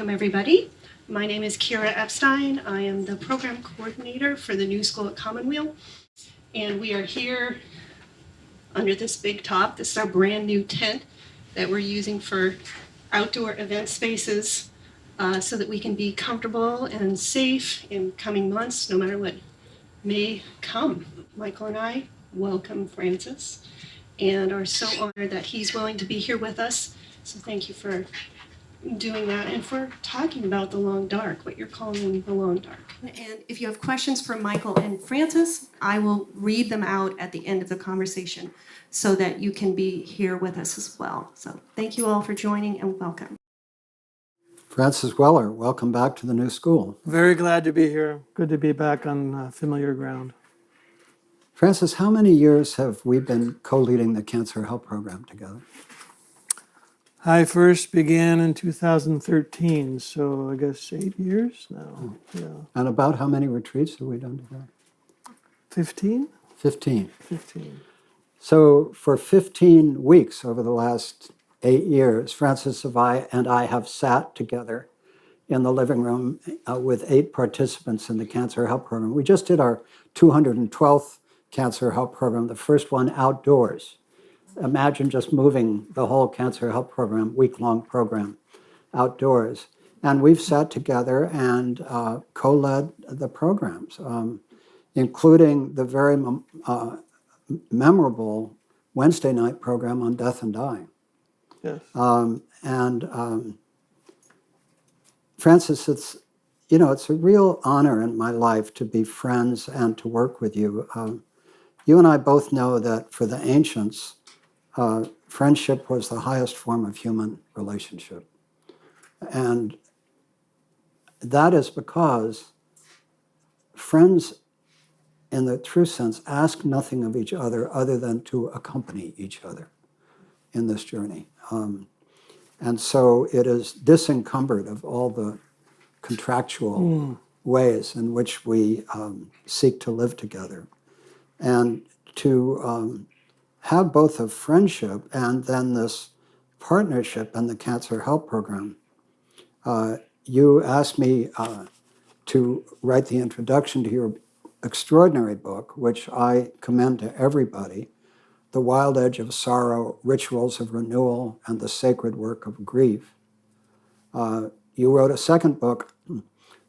Welcome, everybody. My name is Kira Epstein. I am the program coordinator for the new school at Commonweal. And we are here under this big top. This is our brand new tent that we're using for outdoor event spaces so that we can be comfortable and safe in coming months, no matter what may come. Michael and I welcome Francis and are so honored that he's willing to be here with us. So thank you for doing that and for talking about the long dark, what you're calling the long dark. And if you have questions for Michael and Francis, I will read them out at the end of the conversation so that you can be here with us as well. So thank you all for joining and welcome. Francis Weller, welcome back to the new school. Very glad to be here. Good to be back on familiar ground. Francis, how many years have we been co-leading the Cancer Help Program together? I first began in 2013, so I guess 8 years now. Yeah. And about how many retreats have we done together? 15? 15. 15. So for 15 weeks over the last 8 years, Francis and I have sat together in the living room with 8 participants in the Cancer Help Program. We just did our 212th Cancer Help Program, the first one outdoors. Imagine just moving the whole Cancer Help Program, week-long program, outdoors. And we've sat together and co-led the programs, including the very memorable Wednesday night program on death and dying. Yes. Francis, it's a real honor in my life to be friends and to work with you. You and I both know that for the ancients, friendship was the highest form of human relationship. And that is because friends, in the true sense, ask nothing of each other than to accompany each other in this journey. And so it is disencumbered of all the contractual ways in which we seek to live together. And to have both a friendship and then this partnership in the Cancer Help Program. You asked me to write the introduction to your extraordinary book, which I commend to everybody, The Wild Edge of Sorrow, Rituals of Renewal, and the Sacred Work of Grief. You wrote a second book,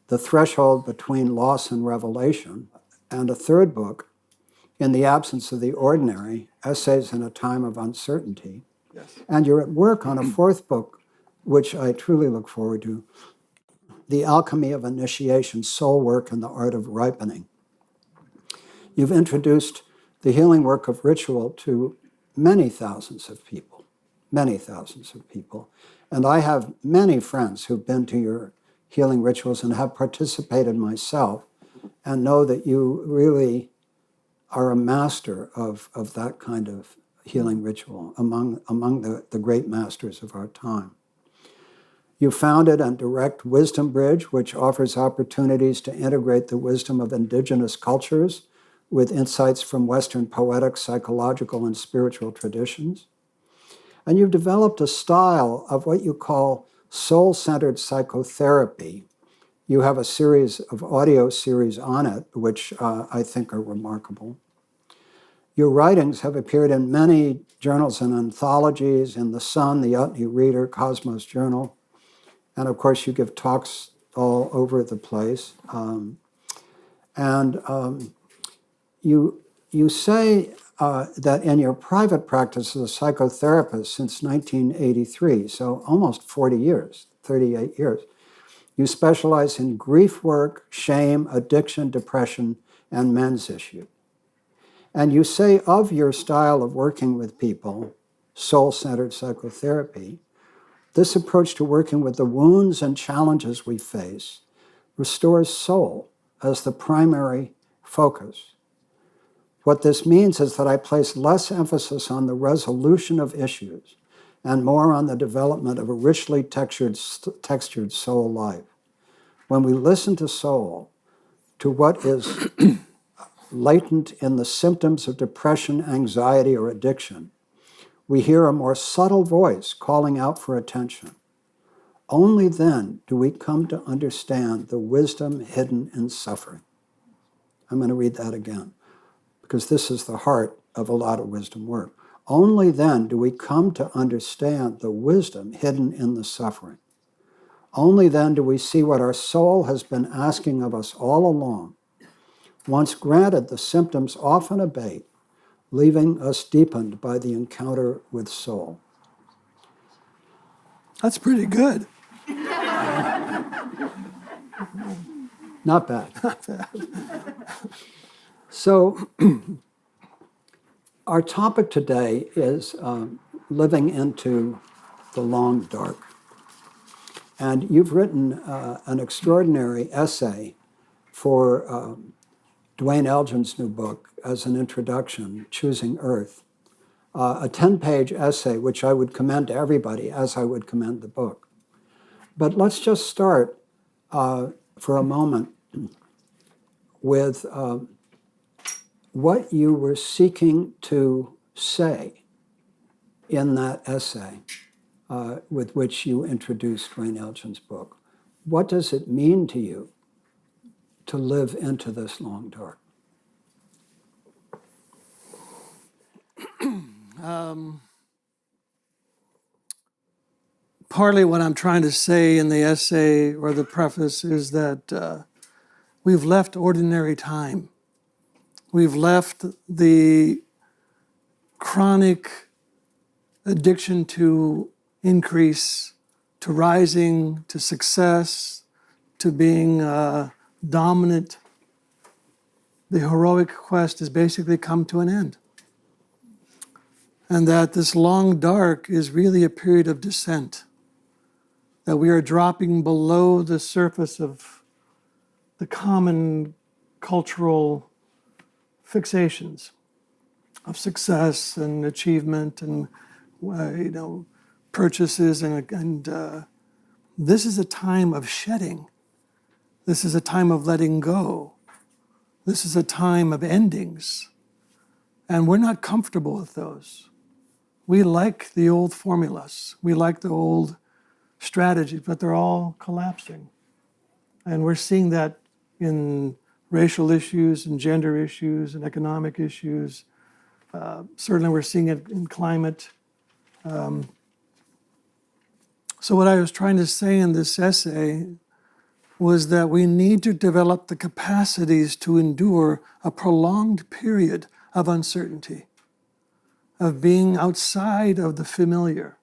The Threshold Between Loss and Revelation, and a third book, In the Absence of the Ordinary, Essays in a Time of Uncertainty. Yes. And you're at work on a fourth book, which I truly look forward to, The Alchemy of Initiation, Soul Work and the Art of Ripening. You've introduced the healing work of ritual to many thousands of people. And I have many friends who've been to your healing rituals and have participated myself and know that you really are a master of that kind of healing ritual among the great masters of our time. You founded and direct WisdomBridge, which offers opportunities to integrate the wisdom of indigenous cultures with insights from Western poetic, psychological, and spiritual traditions. And you've developed a style of what you call soul-centered psychotherapy. You have a series of audio series on it, which I think are remarkable. Your writings have appeared in many journals and anthologies, in The Sun, the Utne Reader, Cosmos Journal, and of course you give talks all over the place. You say that in your private practice as a psychotherapist since 1983, so almost 40 years, 38 years, you specialize in grief work, shame, addiction, depression, and men's issues. And you say of your style of working with people, soul-centered psychotherapy, this approach to working with the wounds and challenges we face restores soul as the primary focus. What this means is that I place less emphasis on the resolution of issues and more on the development of a richly textured soul life. When we listen to soul, to what is latent in the symptoms of depression, anxiety, or addiction, we hear a more subtle voice calling out for attention, Only then do we come to understand the wisdom hidden in suffering. I'm going to read that again, because this is the heart of a lot of wisdom work. Only then do we come to understand the wisdom hidden in the suffering. Only then do we see what our soul has been asking of us all along. Once granted, the symptoms often abate, leaving us deepened by the encounter with soul. That's pretty good. Not bad. So our topic today is living into the long dark. And you've written an extraordinary essay for Dwayne Elgin's new book as an introduction, Choosing Earth, a 10-page essay which I would commend to everybody as I would commend the book. But let's just start for a moment with what you were seeking to say in that essay with which you introduced Dwayne Elgin's book. What does it mean to you to live into this long dark? Partly what I'm trying to say in the essay or the preface is that we've left ordinary time. We've left the chronic addiction to increase, to rising, to success, to being dominant. The heroic quest has basically come to an end. And that this long dark is really a period of descent. That we are dropping below the surface of the common cultural fixations of success and achievement and purchases and this is a time of shedding. This is a time of letting go. This is a time of endings. And we're not comfortable with those. We like the old formulas. We like the old strategies, but they're all collapsing. And we're seeing that in racial issues and gender issues and economic issues. Certainly we're seeing it in climate. So what I was trying to say in this essay was that we need to develop the capacities to endure a prolonged period of uncertainty, of being outside of the familiar,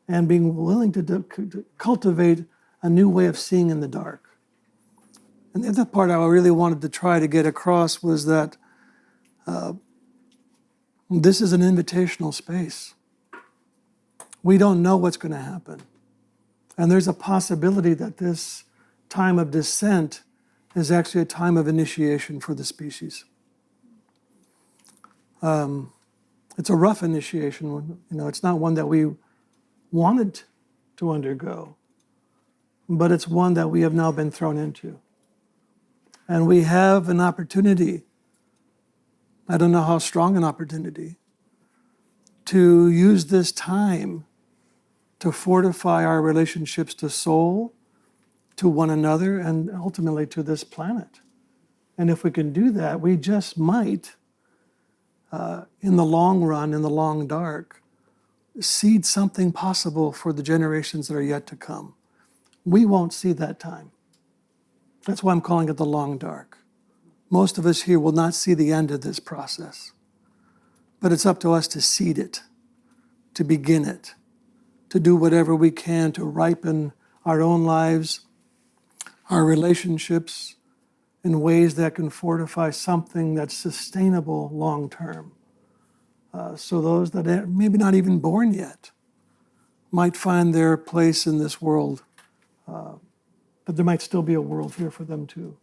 and being willing to cultivate a new way of seeing in the dark. And the other part I really wanted to try to get across was that this is an invitational space. We don't know what's going to happen. And there's a possibility that this time of descent is actually a time of initiation for the species. It's a rough initiation. It's not one that we wanted to undergo, but it's one that we have now been thrown into. And we have an opportunity, I don't know how strong an opportunity, to use this time to fortify our relationships to soul, to one another, and ultimately to this planet. And if we can do that, we just might, in the long run, in the long dark, seed something possible for the generations that are yet to come. We won't see that time. That's why I'm calling it the long dark. Most of us here will not see the end of this process. But it's up to us to seed it, to begin it, to do whatever we can to ripen our own lives, our relationships, in ways that can fortify something that's sustainable long term. So those that are maybe not even born yet might find their place in this world, but there might still be a world here for them to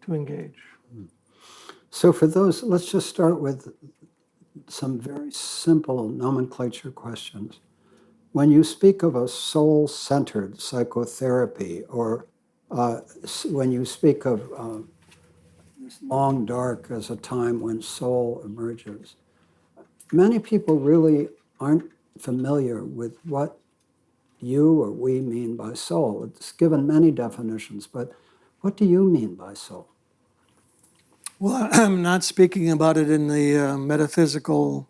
engage. So for those, let's just start with some very simple nomenclature questions. When you speak of a soul-centered psychotherapy, or when you speak of long dark as a time when soul emerges, many people really aren't familiar with what you or we mean by soul. It's given many definitions, but what do you mean by soul? Well, I'm not speaking about it in the metaphysical,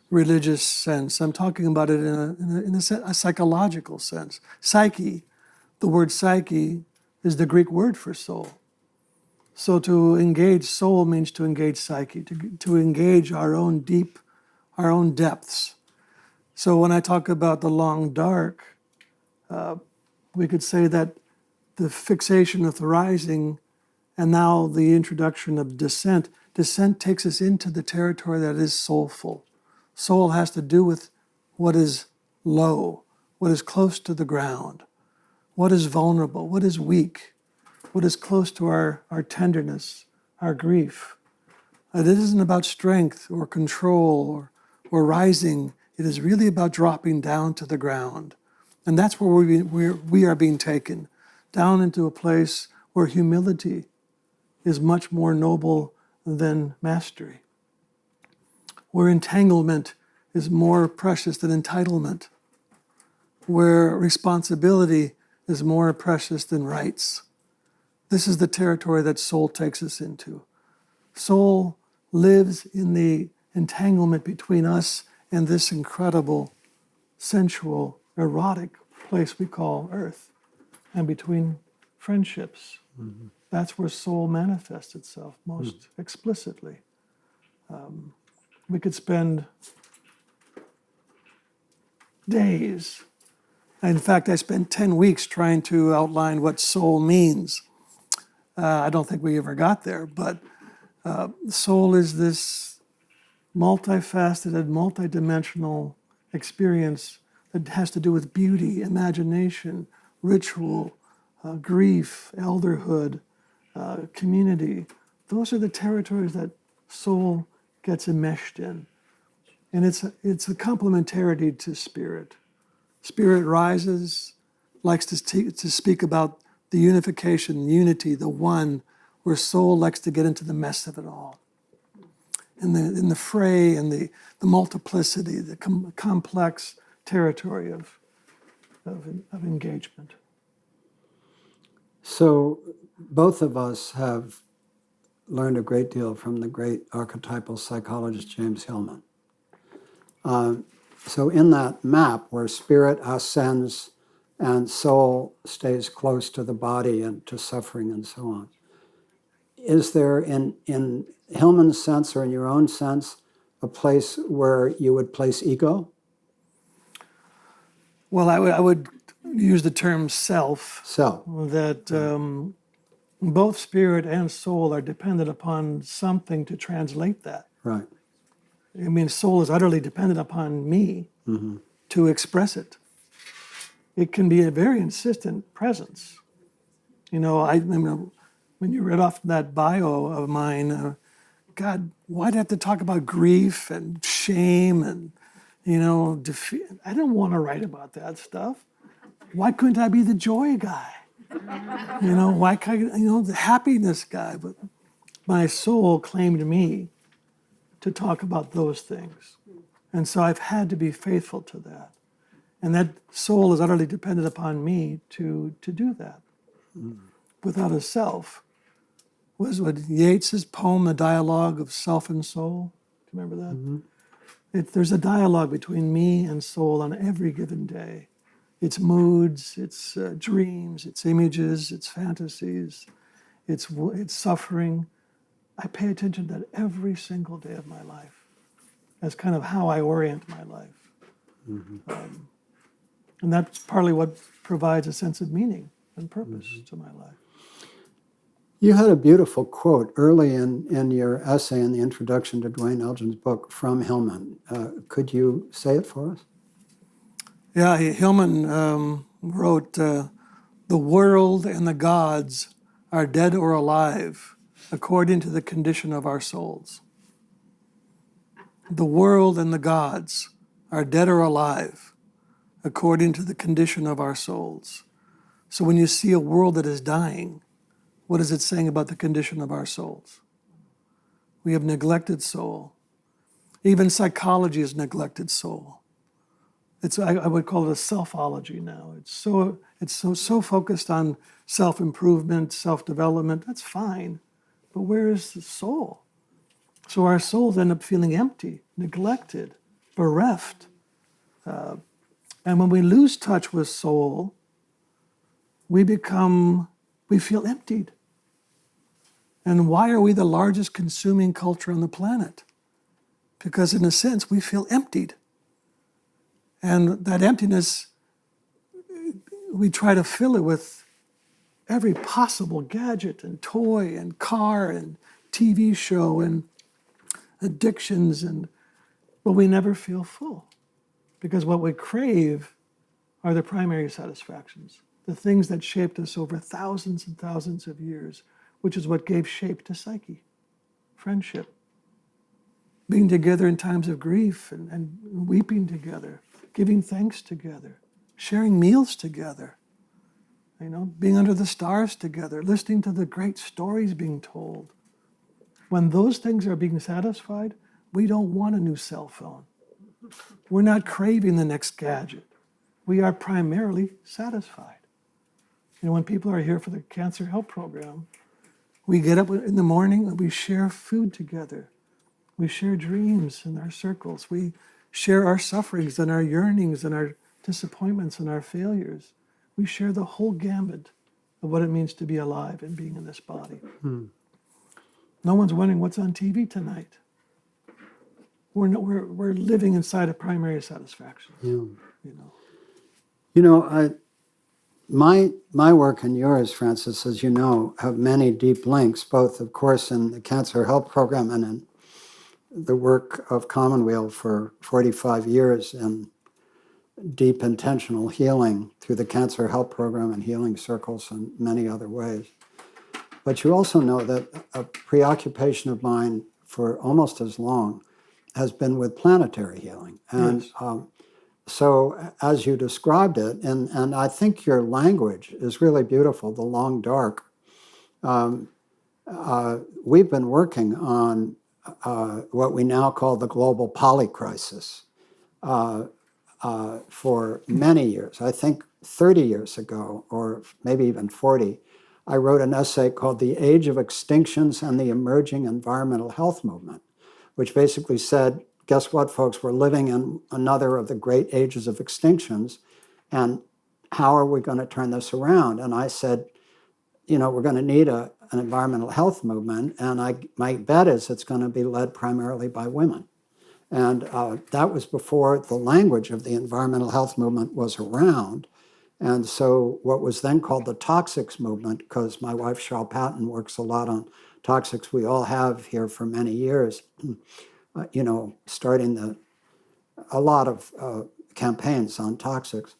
religious sense. I'm talking about it in a psychological sense. Psyche, the word psyche is the Greek word for soul. So to engage soul means to engage psyche, to engage our own deep, our own depths. So when I talk about the long dark, we could say that the fixation of the rising and now the introduction of descent takes us into the territory that is soulful. Soul has to do with what is low, what is close to the ground, what is vulnerable, what is weak, what is close to our tenderness, our grief. It isn't about strength or control or rising. It is really about dropping down to the ground. And that's where we are being taken, down into a place where humility is much more noble than mastery, where entanglement is more precious than entitlement, where responsibility is more precious than rights. This is the territory that soul takes us into. Soul lives in the entanglement between us and this incredible, sensual, erotic place we call Earth, and between friendships. Mm-hmm. That's where soul manifests itself most explicitly. We could spend days. In fact, I spent 10 weeks trying to outline what soul means. I don't think we ever got there, but soul is this multifaceted, multidimensional experience that has to do with beauty, imagination, ritual, grief, elderhood, community. Those are the territories that soul gets enmeshed in. And it's a complementarity to spirit. Spirit rises, likes to speak about the unification, unity, the one, where soul likes to get into the mess of it all. In the fray and the multiplicity, the complex territory of engagement. So both of us have learned a great deal from the great archetypal psychologist James Hillman. So in that map where spirit ascends and soul stays close to the body and to suffering and so on, is there in Hillman's sense or in your own sense a place where you would place ego? Well, I would use the term self. Self. That both spirit and soul are dependent upon something to translate that. Right. I mean, soul is utterly dependent upon me to express it. It can be a very insistent presence. You know, I remember when you read off that bio of mine, God, why'd I have to talk about grief and shame and, defeat? I didn't want to write about that stuff. Why couldn't I be the joy guy? Why can't I, the happiness guy? But my soul claimed me to talk about those things. And so I've had to be faithful to that. And that soul is utterly dependent upon me to do that. Without a self. Was what Yeats's poem, The Dialogue of Self and Soul? Do you remember that? Mm-hmm. There's a dialogue between me and soul on every given day. Its moods, its dreams, its images, its fantasies, its suffering. I pay attention to that every single day of my life. That's kind of how I orient my life. Mm-hmm. And that's partly what provides a sense of meaning and purpose to my life. You had a beautiful quote early in your essay in the introduction to Dwayne Elgin's book from Hillman. Could you say it for us? Yeah, Hillman wrote, "The world and the gods are dead or alive according to the condition of our souls." The world and the gods are dead or alive according to the condition of our souls. So when you see a world that is dying, what is it saying about the condition of our souls? We have neglected soul. Even psychology has neglected soul. I would call it a selfology now. It's so focused on self-improvement, self-development. That's fine, but where is the soul? So our souls end up feeling empty, neglected, bereft. And when we lose touch with soul, we feel emptied. And why are we the largest consuming culture on the planet? Because in a sense, we feel emptied. And that emptiness, we try to fill it with every possible gadget and toy and car and TV show and addictions, but we never feel full. Because what we crave are the primary satisfactions, the things that shaped us over thousands and thousands of years, which is what gave shape to psyche, friendship, being together in times of grief and weeping together, giving thanks together, sharing meals together, being under the stars together, listening to the great stories being told. When those things are being satisfied, we don't want a new cell phone. We're not craving the next gadget. We are primarily satisfied. When people are here for the Cancer Help Program, we get up in the morning and we share food together. We share dreams in our circles. We share our sufferings and our yearnings and our disappointments and our failures. We share the whole gambit of what it means to be alive and being in this body. No one's wondering what's on TV tonight. We're living inside a primary satisfaction. My work and yours, Francis, as you know, have many deep links, both, of course, in the Cancer Help Program and in the work of Commonweal for 45 years in deep intentional healing through the Cancer Help Program and healing circles and many other ways. But you also know that a preoccupation of mine for almost as long has been with planetary healing. And Yes. So as you described it, and I think your language is really beautiful, the long dark. We've been working on what we now call the global polycrisis for many years. I think 30 years ago, or maybe even 40, I wrote an essay called The Age of Extinctions and the Emerging Environmental Health Movement, which basically said, guess what, folks, we're living in another of the great ages of extinctions, and how are we going to turn this around? And I said, we're going to need an environmental health movement, and my bet is it's going to be led primarily by women. And that was before the language of the environmental health movement was around. And so what was then called the toxics movement, because my wife, Cheryl Patton, works a lot on toxics, we all have here for many years, starting a lot of campaigns on toxics,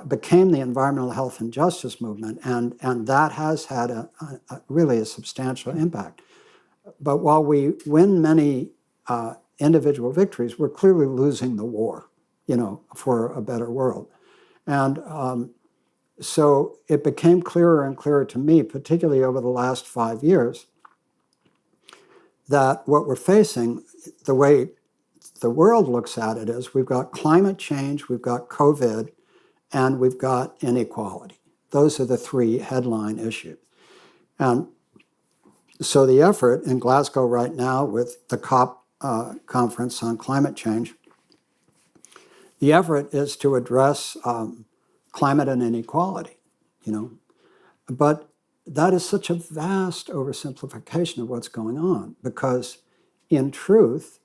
became the environmental health and justice movement. And that has had really a substantial impact. But while we win many individual victories, we're clearly losing the war, for a better world. And so it became clearer and clearer to me, particularly over the last 5 years, that what we're facing, the way the world looks at it, is we've got climate change, we've got COVID, and we've got inequality. Those are the three headline issues. And so the effort in Glasgow right now with the COP conference on climate change, the effort is to address climate and inequality, But that is such a vast oversimplification of what's going on, because in truth,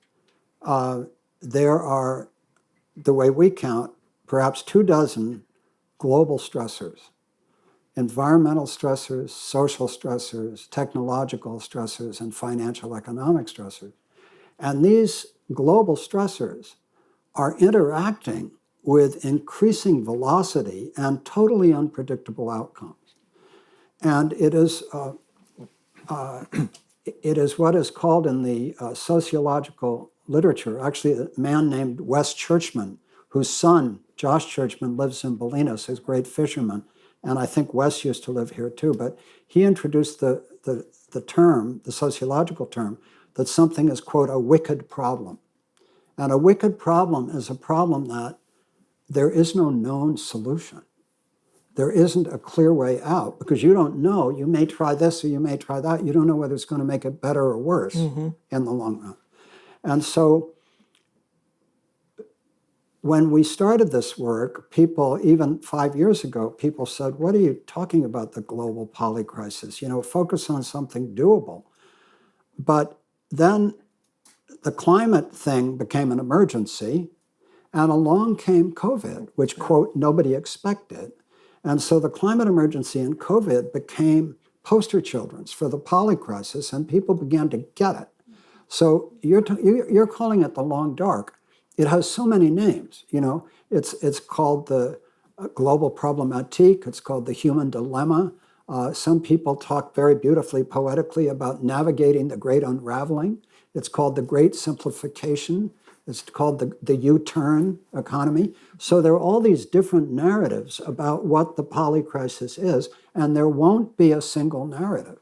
there are, the way we count, perhaps 24 global stressors: environmental stressors, social stressors, technological stressors, and financial economic stressors. And these global stressors are interacting with increasing velocity and totally unpredictable outcomes. And it is what is called in the sociological literature, actually a man named Wes Churchman, whose son, Josh Churchman, lives in Bolinas, who's a great fisherman. And I think Wes used to live here too, but he introduced the term, the sociological term, that something is, quote, a wicked problem. And a wicked problem is a problem that there is no known solution. There isn't a clear way out because you don't know. You may try this or you may try that. You don't know whether it's going to make it better or worse in the long run. And so when we started this work, people, even 5 years ago, people said, what are you talking about, the global polycrisis? Focus on something doable. But then the climate thing became an emergency, and along came COVID, which, quote, nobody expected. And so the climate emergency and COVID became poster children for the polycrisis, and people began to get it. So you're calling it the long dark. It has so many names. It's called the global problematique. It's called the human dilemma. Some people talk very beautifully, poetically about navigating the great unraveling. It's called the great simplification. It's called the U-turn economy. So there are all these different narratives about what the polycrisis is, and there won't be a single narrative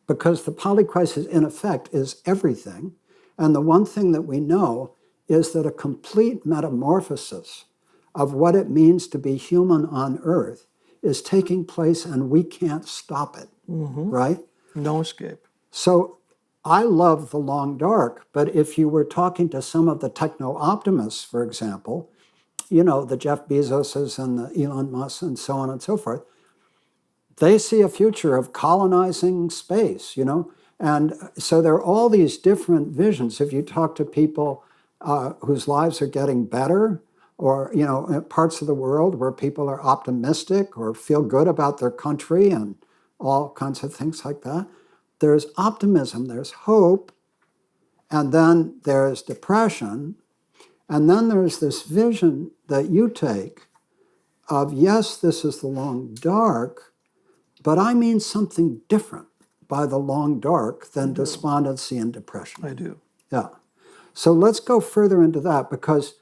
because the polycrisis, in effect, is everything. And the one thing that we know is that a complete metamorphosis of what it means to be human on Earth is taking place, and we can't stop it, right? No escape. So I love the long dark, but if you were talking to some of the techno-optimists, for example, the Jeff Bezoses and the Elon Musk and so on and so forth, they see a future of colonizing space, And so there are all these different visions. If you talk to people whose lives are getting better, or, parts of the world where people are optimistic or feel good about their country and all kinds of things like that, there's optimism, there's hope, and then there's depression, and then there's this vision that you take of, yes, this is the long dark, but I mean something different by the long dark than despondency and depression. I do. Yeah. So let's go further into that, because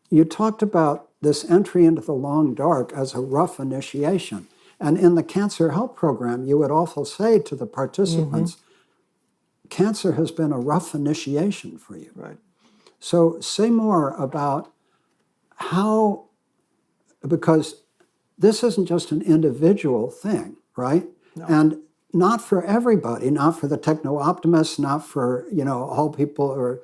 you talked about this entry into the long dark as a rough initiation. And in the Cancer Help Program, you would also say to the participants, cancer has been a rough initiation for you. Right. So say more about how, because this isn't just an individual thing, right? No. And not for everybody, not for the techno-optimists, not for, all people who are,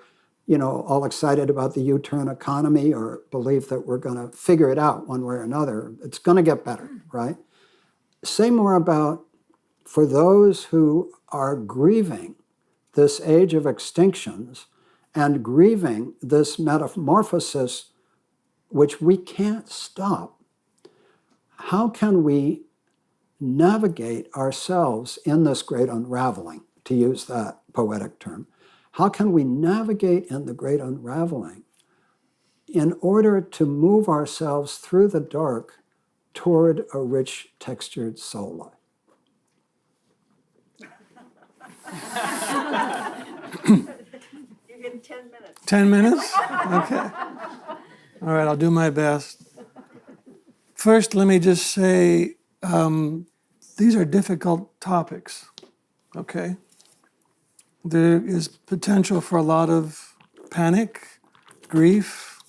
all excited about the U-turn economy or believe that we're going to figure it out one way or another. It's going to get better, right? Say more about, for those who are grieving this age of extinctions and grieving this metamorphosis, which we can't stop, how can we navigate ourselves in this great unraveling, to use that poetic term? How can we navigate in the great unraveling in order to move ourselves through the dark toward a rich, textured soul life? You're getting 10 minutes. 10 minutes? Okay. All right, I'll do my best. First, let me just say, these are difficult topics, okay? There is potential for a lot of panic, grief,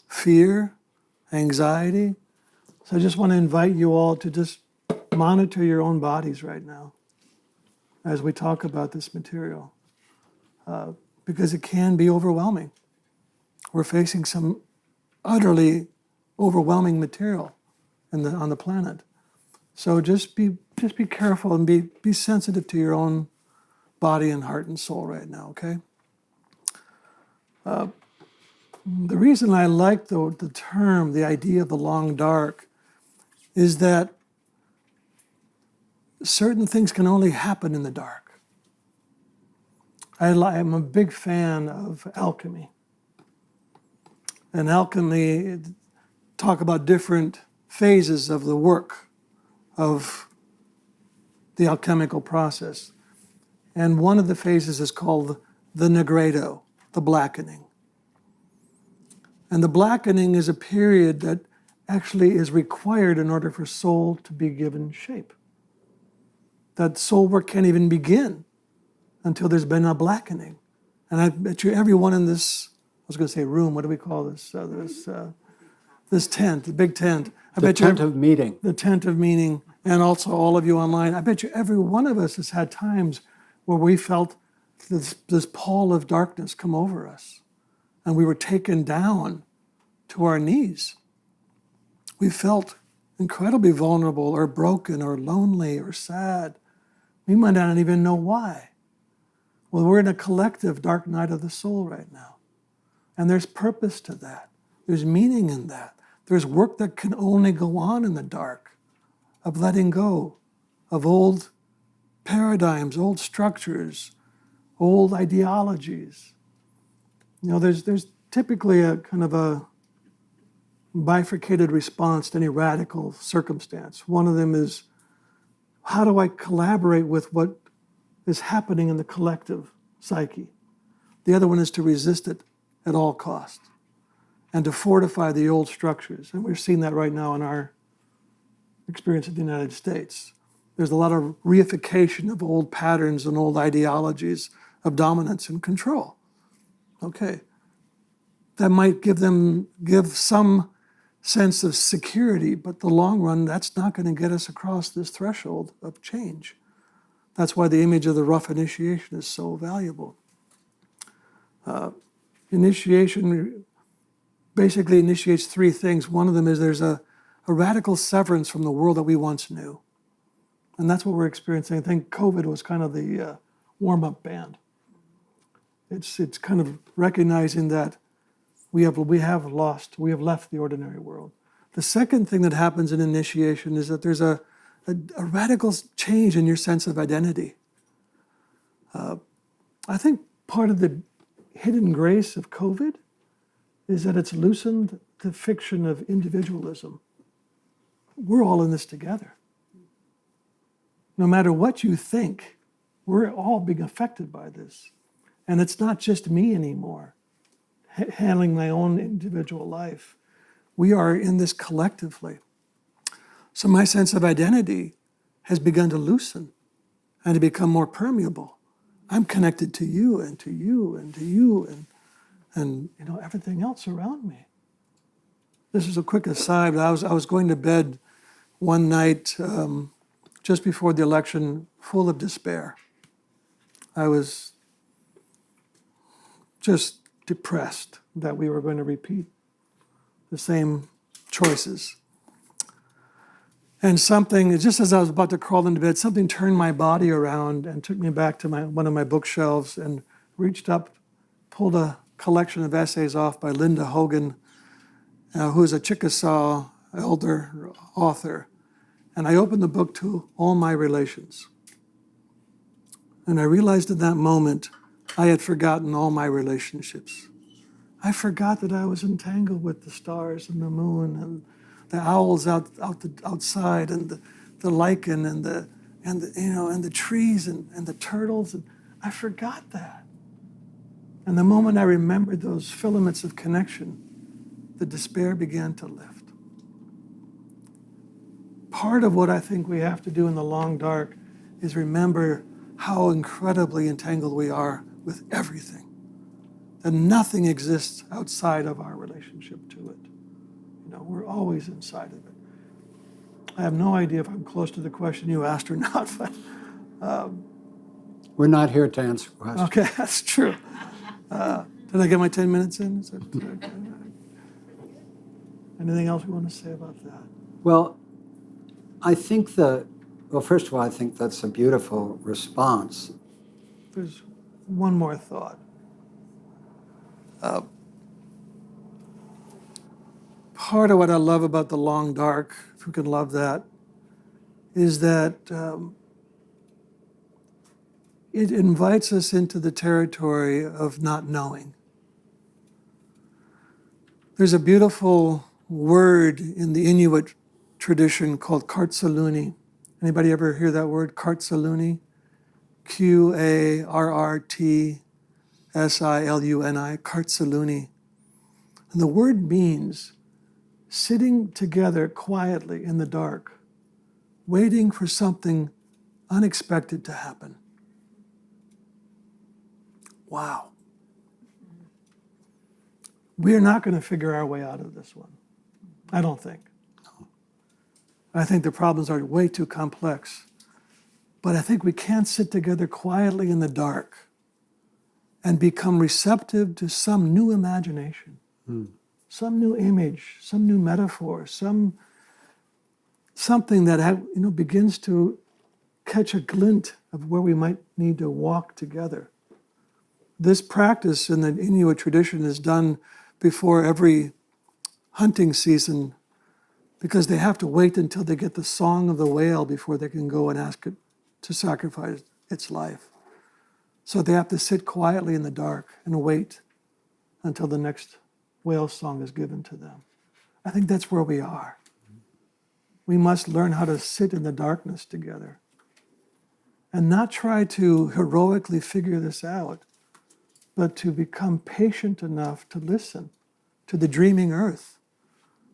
fear, anxiety. So I just want to invite you all to just monitor your own bodies right now as we talk about this material, because it can be overwhelming. We're facing some utterly overwhelming material on the planet. So just be careful and be sensitive to your own body and heart and soul right now, okay? The reason I like the term, the idea of the long dark, is that certain things can only happen in the dark. I'm a big fan of alchemy. And alchemy talk about different phases of the work of the alchemical process. And one of the phases is called the negreto, the blackening. And the blackening is a period that actually is required in order for soul to be given shape. That soul work can't even begin until there's been a blackening. And I bet you everyone in this, I was going to say room, what do we call this? this tent, the big tent. I The bet you tent of meeting. the tent of meaning, and also all of you online. I bet you every one of us has had times where we felt this pall of darkness come over us, and we were taken down to our knees. We felt incredibly vulnerable or broken or lonely or sad. We might not even know why. Well, we're in a collective dark night of the soul right now. And there's purpose to that. There's meaning in that. There's work that can only go on in the dark, of letting go of old paradigms, old structures, old ideologies. There's typically a kind of a bifurcated response to any radical circumstance. One of them is, how do I collaborate with what is happening in the collective psyche? The other one is to resist it at all costs and to fortify the old structures. And we're seeing that right now in our experience in the United States. There's a lot of reification of old patterns and old ideologies of dominance and control. Okay. That might give some sense of security, but the long run, that's not going to get us across this threshold of change. That's why the image of the rough initiation is so valuable. Initiation basically initiates three things. One of them is there's a radical severance from the world that we once knew. And that's what we're experiencing. I think COVID was kind of the warm-up band. It's kind of recognizing that we have left the ordinary world. The second thing that happens in initiation is that there's a radical change in your sense of identity. I think part of the hidden grace of COVID is that it's loosened the fiction of individualism. We're all in this together. No matter what you think, we're all being affected by this. And it's not just me anymore, handling my own individual life. We are in this collectively. So my sense of identity has begun to loosen and to become more permeable. I'm connected to you and to you and to you and everything else around me. This is a quick aside. I was going to bed one night just before the election, full of despair. I was just depressed that we were going to repeat the same choices. And something, just as I was about to crawl into bed, something turned my body around and took me back to one of my bookshelves and reached up, pulled a collection of essays off by Linda Hogan, who is a Chickasaw elder author. And I opened the book to All My Relations. And I realized in that moment, I had forgotten all my relationships. I forgot that I was entangled with the stars and the moon and the owls outside and the lichen and the trees and the turtles. And I forgot that. And the moment I remembered those filaments of connection, the despair began to lift. Part of what I think we have to do in the long dark is remember how incredibly entangled we are with everything. And nothing exists outside of our relationship to it. We're always inside of it. I have no idea if I'm close to the question you asked or not, but We're not here to answer questions. okay, that's true. Did I get my 10 minutes in? Anything else we want to say about that? Well, first of all, I think that's a beautiful response. There's one more thought. Part of what I love about the long dark, if we can love that, is that it invites us into the territory of not knowing. There's a beautiful word in the Inuit tradition called Kartsaluni. Anybody ever hear that word, Kartsaluni? Qarrtsiluni, Kartsaluni. And the word means sitting together quietly in the dark, waiting for something unexpected to happen. Wow. We are not going to figure our way out of this one. I don't think. I think the problems are way too complex. But I think we can't sit together quietly in the dark and become receptive to some new imagination, some new image, some new metaphor, something that begins to catch a glint of where we might need to walk together. This practice in the Inuit tradition is done before every hunting season because they have to wait until they get the song of the whale before they can go and ask it to sacrifice its life. So they have to sit quietly in the dark and wait until the next whale song is given to them. I think that's where we are. We must learn how to sit in the darkness together and not try to heroically figure this out, but to become patient enough to listen to the dreaming earth.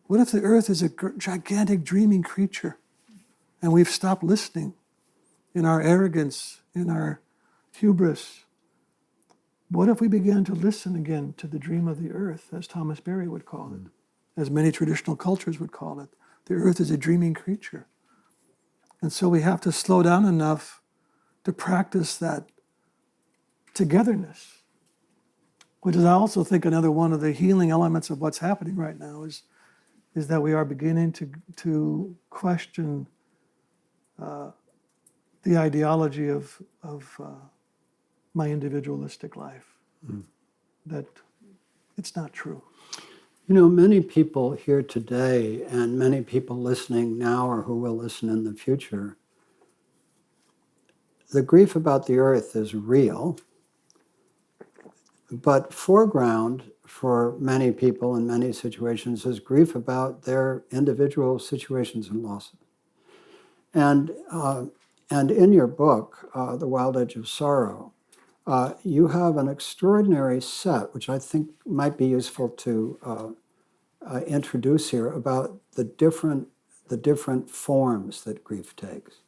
What if the earth is a gigantic dreaming creature and we've stopped listening in our arrogance, in our hubris? What if we began to listen again to the dream of the earth, as Thomas Berry would call it, as many traditional cultures would call it? The earth is a dreaming creature. And so we have to slow down enough to practice that togetherness, which is, I also think, another one of the healing elements of what's happening right now is that we are beginning to question the ideology of my individualistic life, that it's not true. You know, many people here today and many people listening now or who will listen in the future, the grief about the earth is real, but foreground for many people in many situations is grief about their individual situations and losses. And in your book, The Wild Edge of Sorrow, you have an extraordinary set, which I think might be useful to introduce here, about the different forms that grief takes.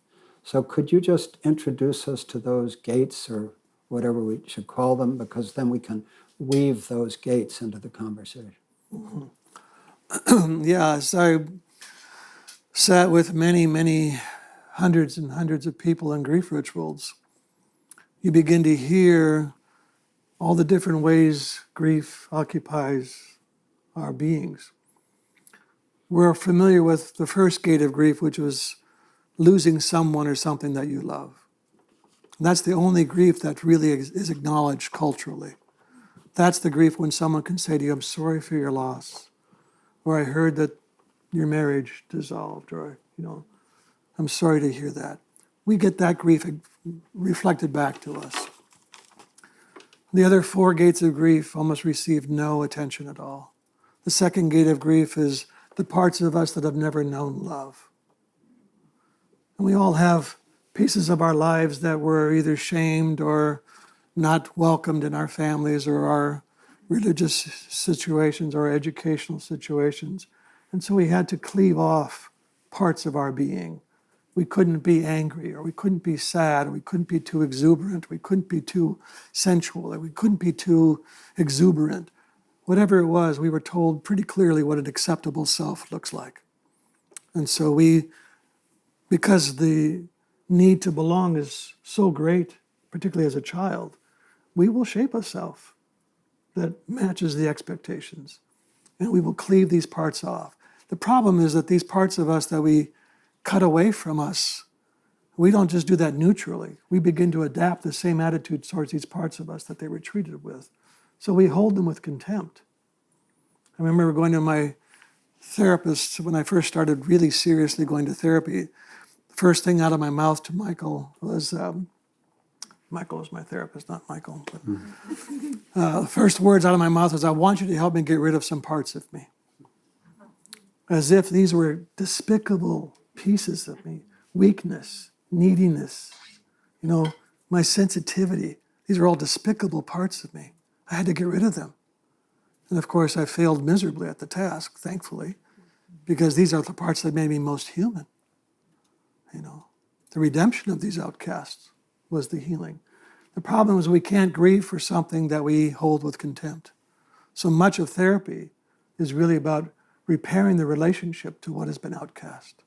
So could you just introduce us to those gates, or whatever we should call them, because then we can weave those gates into the conversation. Yes, I sat with many hundreds and hundreds of people in grief rituals. You begin to hear all the different ways grief occupies our beings. We're familiar with the first gate of grief, which was losing someone or something that you love. And that's the only grief that really is acknowledged culturally. That's the grief when someone can say to you, I'm sorry for your loss, or I heard that your marriage dissolved, or, I'm sorry to hear that. We get that grief reflected back to us. The other four gates of grief almost receive no attention at all. The second gate of grief is the parts of us that have never known love. And we all have pieces of our lives that were either shamed or not welcomed in our families or our religious situations or educational situations. And so we had to cleave off parts of our being. We couldn't be angry, or we couldn't be sad, or we couldn't be too exuberant, we couldn't be too sensual, or we couldn't be too exuberant. Whatever it was, we were told pretty clearly what an acceptable self looks like. And so because the need to belong is so great, particularly as a child, we will shape a self that matches the expectations. And we will cleave these parts off. The problem is that these parts of us that we cut away from us, we don't just do that neutrally. We begin to adapt the same attitude towards these parts of us that they were treated with. So we hold them with contempt. I remember going to my therapist when I first started really seriously going to therapy. The first thing out of my mouth to Michael was, Michael was my therapist, not Michael. But, the first words out of my mouth was, I want you to help me get rid of some parts of me. As if these were despicable pieces of me. Weakness, neediness, my sensitivity. These are all despicable parts of me. I had to get rid of them. And of course, I failed miserably at the task, thankfully, because these are the parts that made me most human. The redemption of these outcasts was the healing. The problem is we can't grieve for something that we hold with contempt. So much of therapy is really about repairing the relationship to what has been outcast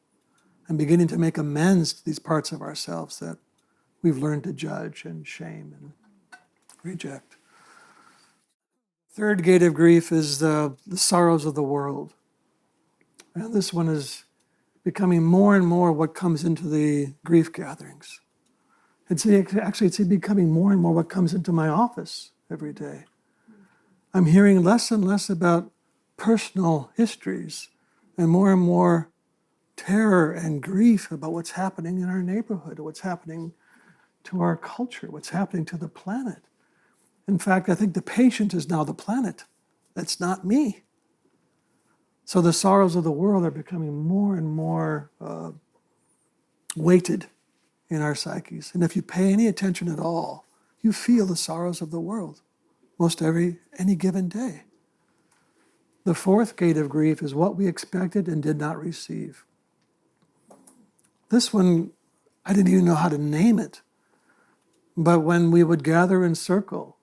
and beginning to make amends to these parts of ourselves that we've learned to judge and shame and reject. Third gate of grief is the sorrows of the world. And this one is becoming more and more what comes into the grief gatherings. It's becoming more and more what comes into my office every day. I'm hearing less and less about personal histories and more terror and grief about what's happening in our neighborhood, what's happening to our culture, what's happening to the planet. In fact, I think the patient is now the planet. That's not me. So the sorrows of the world are becoming more and more weighted in our psyches. And if you pay any attention at all, you feel the sorrows of the world most any given day. The fourth gate of grief is what we expected and did not receive. This one, I didn't even know how to name it. But when we would gather in circle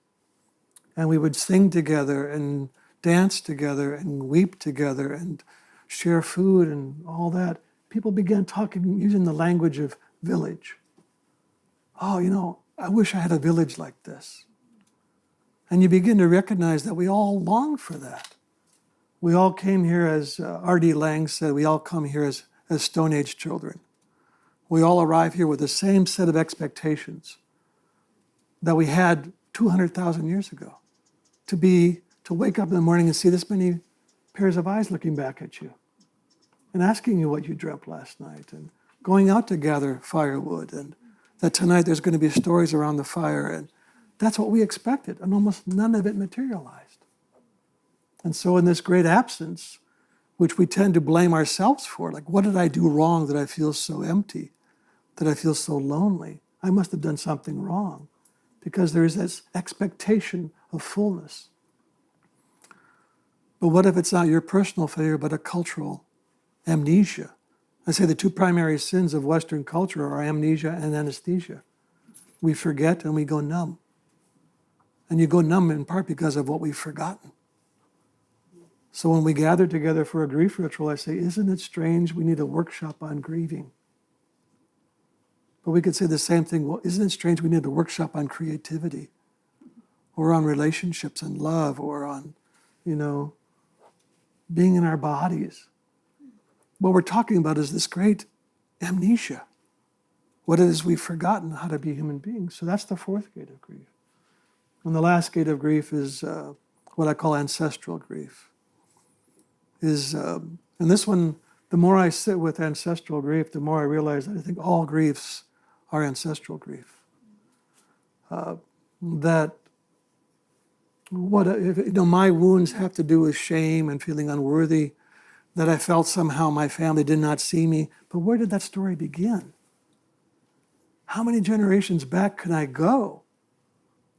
and we would sing together and dance together and weep together and share food and all that, people began talking using the language of village. Oh, I wish I had a village like this. And you begin to recognize that we all long for that. We all came here, as R.D. Laing said, we all come here as Stone Age children. We all arrive here with the same set of expectations that we had 200,000 years ago. To wake up in the morning and see this many pairs of eyes looking back at you and asking you what you dreamt last night and going out to gather firewood and that tonight there's going to be stories around the fire, and that's what we expected, and almost none of it materialized. And so in this great absence, which we tend to blame ourselves for, like, what did I do wrong that I feel so empty, that I feel so lonely? I must have done something wrong, because there is this expectation of fullness. But what if it's not your personal failure, but a cultural amnesia? I say the two primary sins of Western culture are amnesia and anesthesia. We forget and we go numb. And you go numb in part because of what we've forgotten. So when we gather together for a grief ritual, I say, isn't it strange we need a workshop on grieving? But we could say the same thing, well, isn't it strange we need a workshop on creativity or on relationships and love or on, being in our bodies? What we're talking about is this great amnesia. What it is we've forgotten how to be human beings. So that's the fourth gate of grief. And the last gate of grief is what I call ancestral grief. And this one, the more I sit with ancestral grief, the more I realize that I think all griefs are ancestral grief. My wounds have to do with shame and feeling unworthy, that I felt somehow my family did not see me. But where did that story begin? How many generations back can I go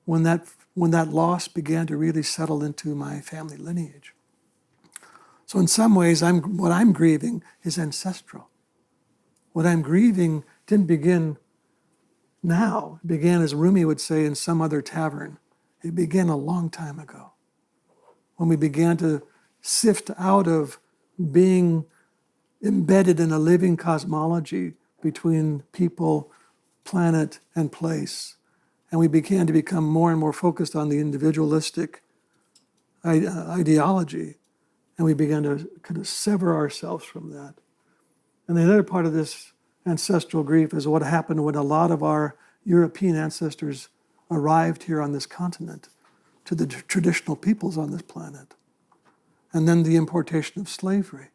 when that loss began to really settle into my family lineage? So in some ways, what I'm grieving is ancestral. What I'm grieving didn't begin now. It began, as Rumi would say, in some other tavern. It began a long time ago, when we began to sift out of being embedded in a living cosmology between people, planet, and place. And we began to become more and more focused on the individualistic ideology. And we began to kind of sever ourselves from that. And the other part of this ancestral grief is what happened when a lot of our European ancestors arrived here on this continent, to the traditional peoples on this planet. And then the importation of slavery.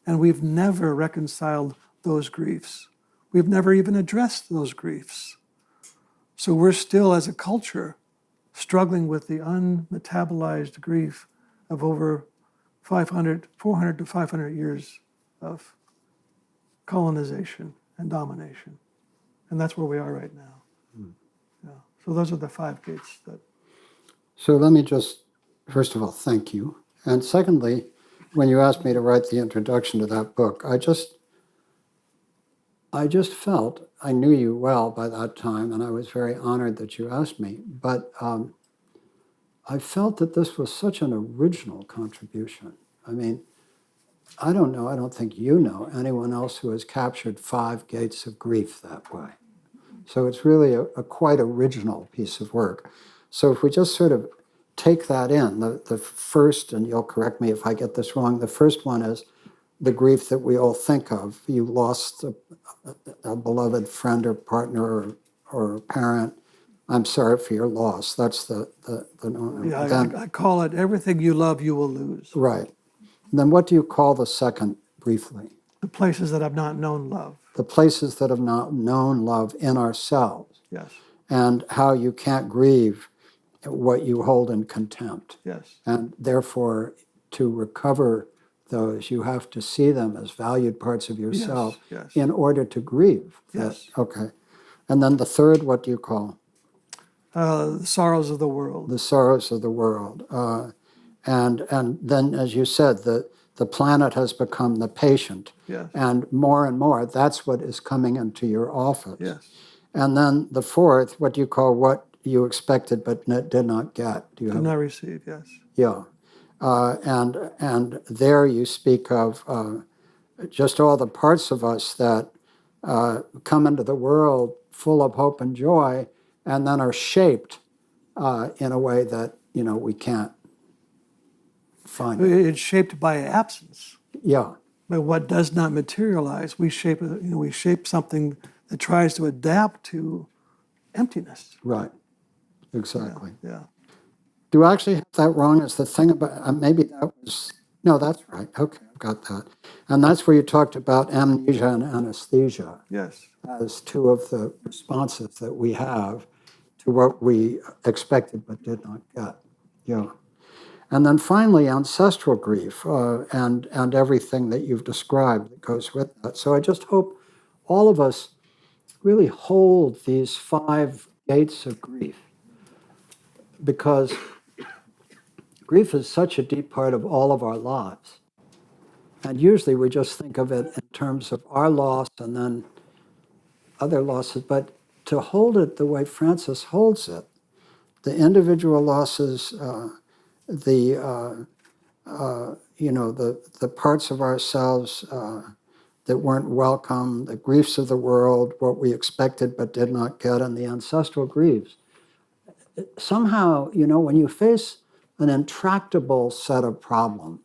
And we've never reconciled those griefs. We've never even addressed those griefs. So we're still, as a culture, struggling with the unmetabolized grief of over 400 to 500 years of colonization and domination. And that's where we are right now. Yeah. So those are the 5 gates that... So let me just, first of all, thank you. And secondly, when you asked me to write the introduction to that book, I just felt, I knew you well by that time, and I was very honored that you asked me, but I felt that this was such an original contribution. I mean, I don't know, I don't think you know anyone else who has captured 5 gates of grief that way. So it's really a quite original piece of work. So if we just sort of take that in, the first, and you'll correct me if I get this wrong, the first one is the grief that we all think of. You lost a beloved friend or partner or parent. I'm sorry for your loss. That's the Yeah, then, I call it everything you love, you will lose. right. Then what do you call the second briefly? The places that have not known love. The places that have not known love in ourselves, Yes, and how you can't grieve what you hold in contempt. yes, And therefore, to recover those, you have to see them as valued parts of yourself yes. in order to grieve. Yes. Okay. And then the third, what do you call? The sorrows of the world. The sorrows of the world. And then, as you said, the planet has become the patient. Yes, And more, that's what is coming into your office. yes. And then the fourth, what do you call what you expected but did not get? Do you Did have? not receive, yes. Yeah. And there you speak of just all the parts of us that come into the world full of hope and joy, and then are shaped in a way that we can't find it. It's shaped by absence. Yeah, But what does not materialize, we shape something that tries to adapt to emptiness. right, exactly. Yeah. Do I actually have that wrong? Is the thing about maybe that was no, that's right. Okay, I've got that. And that's where you talked about amnesia and anesthesia Yes. as 2 of the responses that we have to what we expected but did not get. Yeah. And then finally, ancestral grief and everything that you've described that goes with that. So I just hope all of us really hold these 5 gates of grief, because grief is such a deep part of all of our lives. And usually we just think of it in terms of our loss and then other losses, but to hold it the way Francis holds it, the individual losses, the parts of ourselves that weren't welcome, the griefs of the world, what we expected but did not get, and the ancestral griefs. Somehow, when you face an intractable set of problems,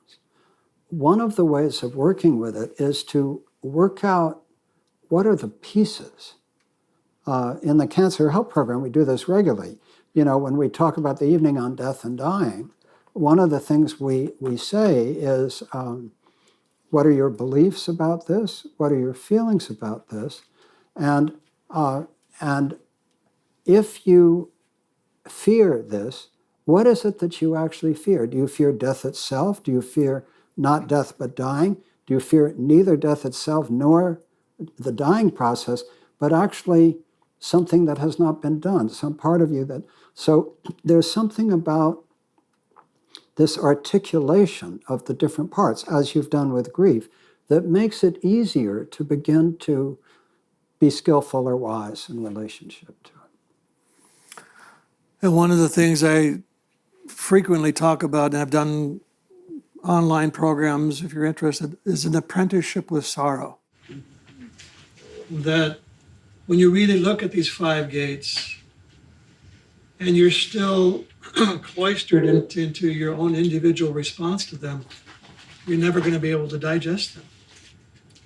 one of the ways of working with it is to work out what are the pieces. In the Cancer Help Program, we do this regularly. When we talk about the evening on death and dying, one of the things we say is, what are your beliefs about this? What are your feelings about this? And if you fear this, what is it that you actually fear? Do you fear death itself? Do you fear not death but dying? Do you fear neither death itself nor the dying process, but actually something that has not been done, some part of you that... So there's something about this articulation of the different parts, as you've done with grief, that makes it easier to begin to be skillful or wise in relationship to it. And one of the things I frequently talk about, and I've done online programs, if you're interested, is an apprenticeship with sorrow. That when you really look at these 5 gates and you're still cloistered into your own individual response to them, you're never going to be able to digest them.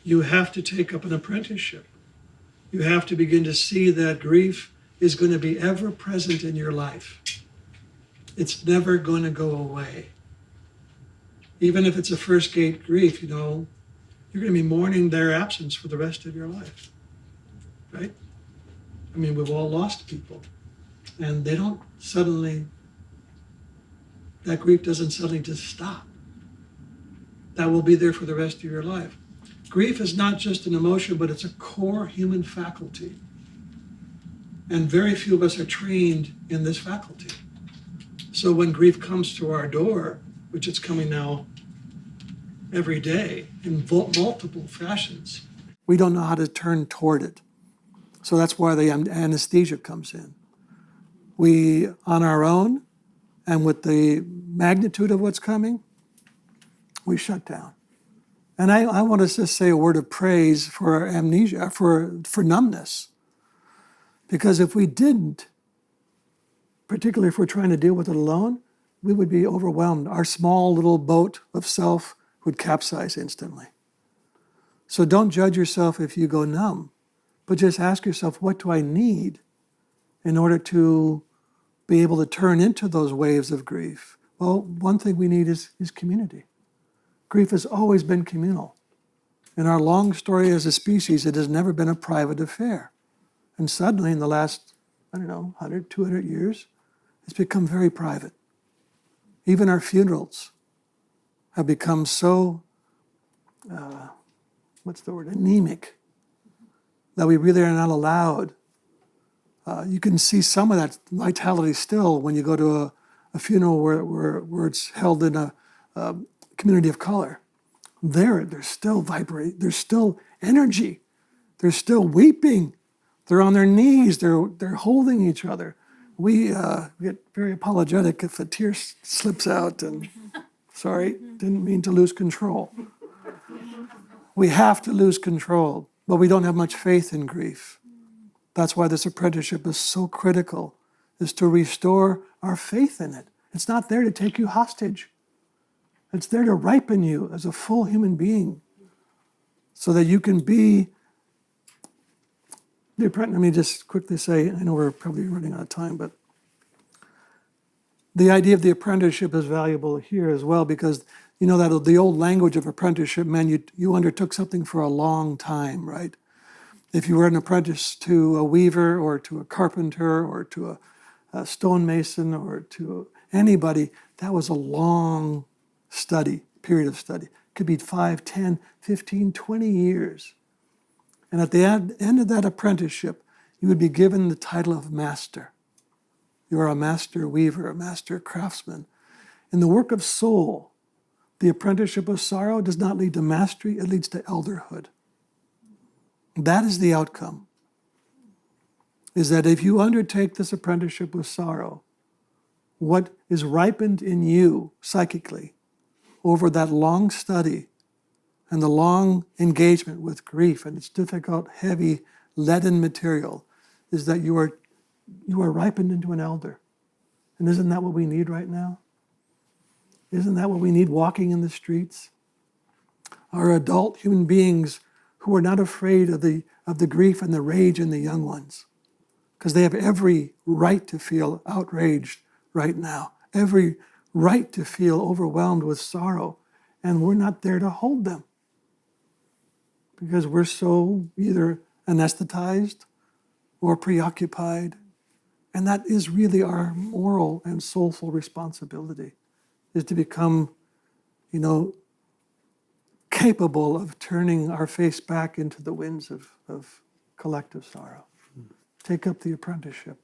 You have to take up an apprenticeship. You have to begin to see that grief is going to be ever present in your life. It's never going to go away. Even if it's a first gate grief, you're going to be mourning their absence for the rest of your life, right? I mean, we've all lost people, and they don't suddenly, that grief doesn't suddenly just stop. That will be there for the rest of your life. Grief is not just an emotion, but it's a core human faculty. And very few of us are trained in this faculty. So when grief comes to our door, which it's coming now every day in multiple fashions, we don't know how to turn toward it. So that's why the anesthesia comes in. We, on our own, and with the magnitude of what's coming, we shut down. And I want to just say a word of praise for amnesia, for numbness. Because if we didn't, particularly if we're trying to deal with it alone, we would be overwhelmed. Our small little boat of self would capsize instantly. So don't judge yourself if you go numb, but just ask yourself, what do I need in order to be able to turn into those waves of grief? Well, one thing we need is community. Grief has always been communal. In our long story as a species, it has never been a private affair. And suddenly, in the last, 100, 200 years, it's become very private. Even our funerals have become so, anemic, that we really are not allowed. You can see some of that vitality still when you go to a funeral where it's held in a community of color. There's still vibrate. There's still energy. They're still weeping. They're on their knees. They're holding each other. We get very apologetic if a tear slips out and, sorry, didn't mean to lose control. We have to lose control, but we don't have much faith in grief. That's why this apprenticeship is so critical, is to restore our faith in it. It's not there to take you hostage. It's there to ripen you as a full human being so that you can be the apprentice. Let me just quickly say, I know we're probably running out of time, but the idea of the apprenticeship is valuable here as well, because you know that the old language of apprenticeship meant you undertook something for a long time, right? If you were an apprentice to a weaver or to a carpenter or to a stonemason or to anybody, that was a long period of study. It could be 5, 10, 15, 20 years. And at the end of that apprenticeship, you would be given the title of master. You are a master weaver, a master craftsman. In the work of soul, the apprenticeship of sorrow does not lead to mastery, it leads to elderhood. That is the outcome, is that if you undertake this apprenticeship with sorrow, what is ripened in you psychically over that long study and the long engagement with grief and its difficult, heavy, leaden material is that you are ripened into an elder. And isn't that what we need right now? Isn't that what we need walking in the streets? Our adult human beings who are not afraid of the grief and the rage in the young ones, because they have every right to feel outraged right now, every right to feel overwhelmed with sorrow, and we're not there to hold them because we're so either anesthetized or preoccupied, and that is really our moral and soulful responsibility, is to become, capable of turning our face back into the winds of collective sorrow. Take up the apprenticeship.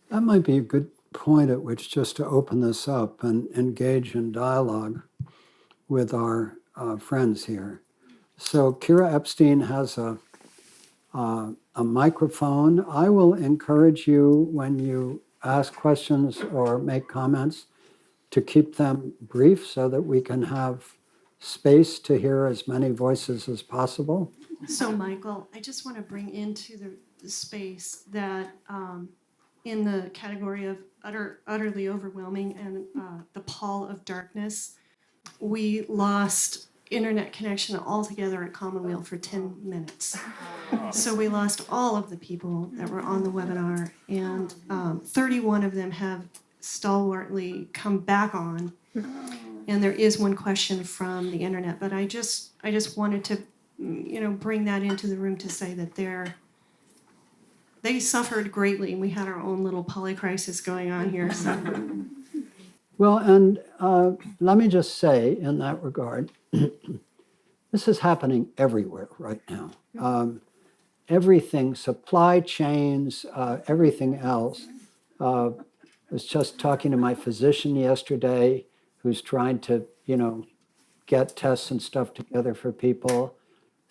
That might be a good point at which just to open this up and engage in dialogue with our friends here. So Kira Epstein has a microphone. I will encourage you when you ask questions or make comments to keep them brief so that we can have space to hear as many voices as possible. So, Michael, I just want to bring into the space that in the category of utterly overwhelming and the pall of darkness, we lost internet connection altogether at Commonweal for 10 minutes. So we lost all of the people that were on the webinar, and 31 of them have stalwartly come back on. And there is one question from the internet, but I just wanted to, bring that into the room to say that they suffered greatly, and we had our own little polycrisis going on here. So. Well, and let me just say in that regard, this is happening everywhere right now. Everything, supply chains, everything else. I was just talking to my physician yesterday who's trying to, get tests and stuff together for people.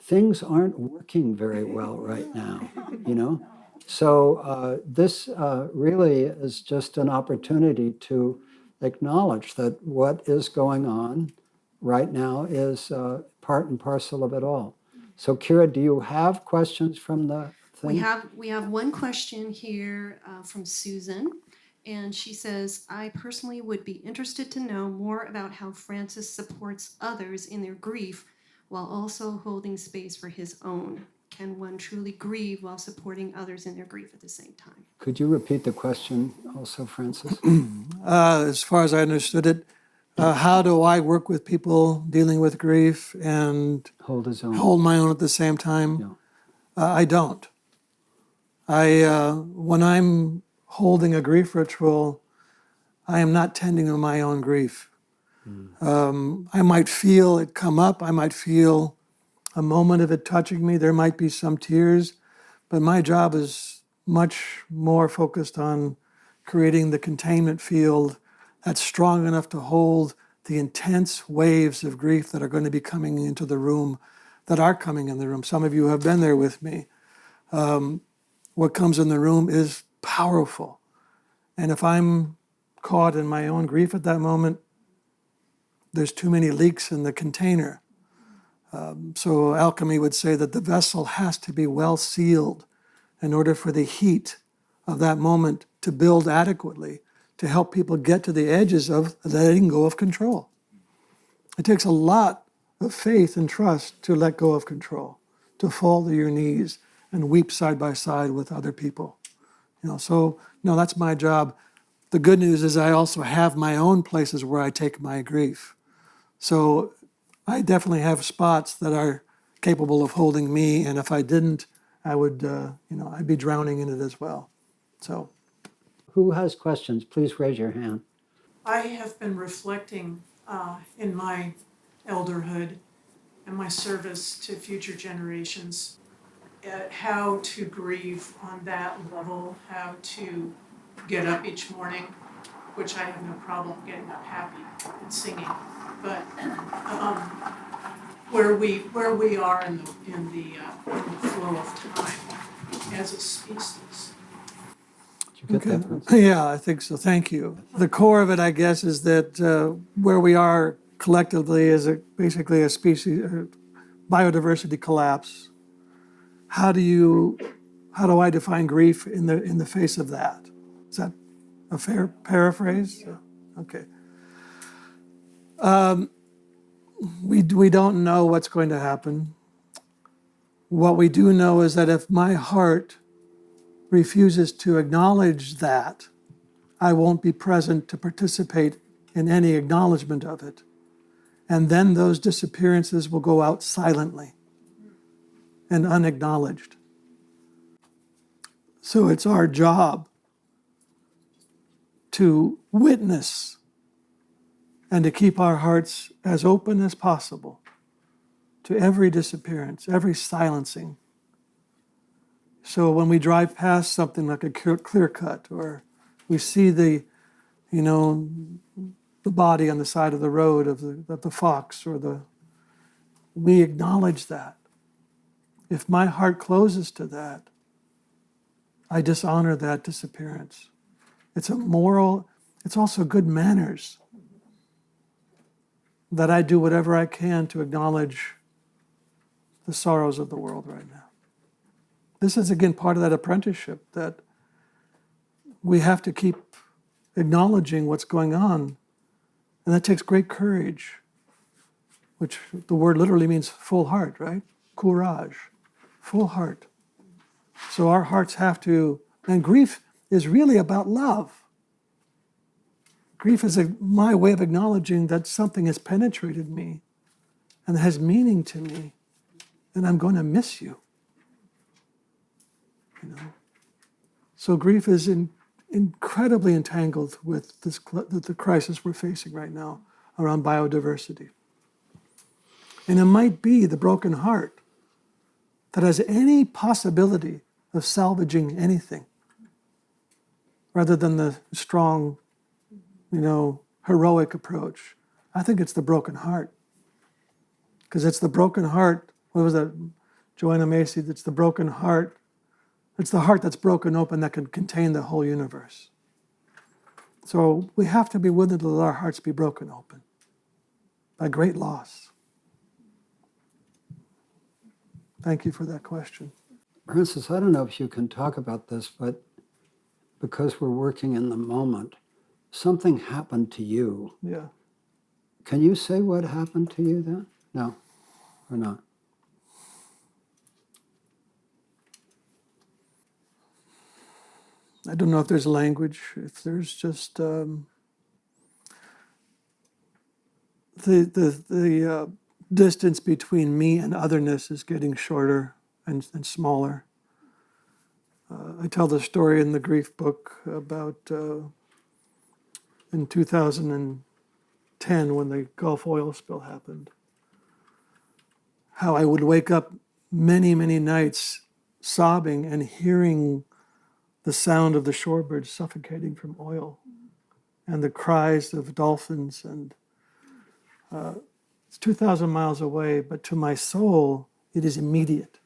Things aren't working very well right now, So this really is just an opportunity to acknowledge that what is going on right now is part and parcel of it all. So, Kira, do you have questions from the thing? We have one question here from Susan, and she says, I personally would be interested to know more about how Francis supports others in their grief while also holding space for his own. Can one truly grieve while supporting others in their grief at the same time? Could you repeat the question also, Francis? As far as I understood it, how do I work with people dealing with grief and Hold his own. hold my own at the same time? Yeah. I don't. When I'm holding a grief ritual, I am not tending to my own grief. I might feel it come up. I might feel a moment of it touching me. There might be some tears, but my job is much more focused on creating the containment field that's strong enough to hold the intense waves of grief that are going to be coming into the room, that are coming in the room. Some of you have been there with me. What comes in the room is powerful. And if I'm caught in my own grief at that moment, there's too many leaks in the container. So alchemy would say that the vessel has to be well sealed in order for the heat of that moment to build adequately to help people get to the edges of letting go of control. It takes a lot of faith and trust to let go of control, to fall to your knees and weep side by side with other people. So no, that's my job. The good news is I also have my own places where I take my grief. So I definitely have spots that are capable of holding me, and if I didn't, I would, I'd be drowning in it as well. So, Who has questions? Please raise your hand. I have been reflecting in my elderhood and my service to future generations at how to grieve on that level, how to get up each morning, which I have no problem getting up happy and singing, but where we are in the flow of time as a species. Did you get that, Francis? yeah, I think so. Thank you. The core of it, I guess, is that where we are collectively is basically a species biodiversity collapse. How do I define grief in the face of that? Is that a fair paraphrase? Okay. We don't know what's going to happen. What we do know is that if my heart refuses to acknowledge that, I won't be present to participate in any acknowledgement of it. And then those disappearances will go out silently and unacknowledged. So it's our job to witness and to keep our hearts as open as possible to every disappearance, every silencing. So when we drive past something like a clear cut, or we see the body on the side of the road of the fox, we acknowledge that. If my heart closes to that, I dishonor that disappearance. It's also good manners that I do whatever I can to acknowledge the sorrows of the world right now. This is, again, part of that apprenticeship, that we have to keep acknowledging what's going on. And that takes great courage, which the word literally means full heart, right? Courage, full heart. So our hearts have to, and grief is really about love. Grief is my way of acknowledging that something has penetrated me and has meaning to me, and I'm going to miss you. So grief is incredibly entangled with the crisis we're facing right now around biodiversity. And it might be the broken heart that has any possibility of salvaging anything, rather than the strong, heroic approach. I think it's the broken heart. Because it's the broken heart, what was that, Joanna Macy, it's the broken heart. It's the heart that's broken open that can contain the whole universe. So we have to be willing to let our hearts be broken open. a great loss. Thank you for that question. Francis, I don't know if you can talk about this, but because we're working in the moment, something happened to you. Yeah. Can you say what happened to you then? No, or not? I don't know if there's language, if there's just the distance between me and otherness is getting shorter and smaller. I tell the story in the grief book about in 2010 when the Gulf oil spill happened, how I would wake up many, many nights sobbing and hearing the sound of the shorebirds suffocating from oil and the cries of dolphins. And it's 2,000 miles away, but to my soul, it is immediate.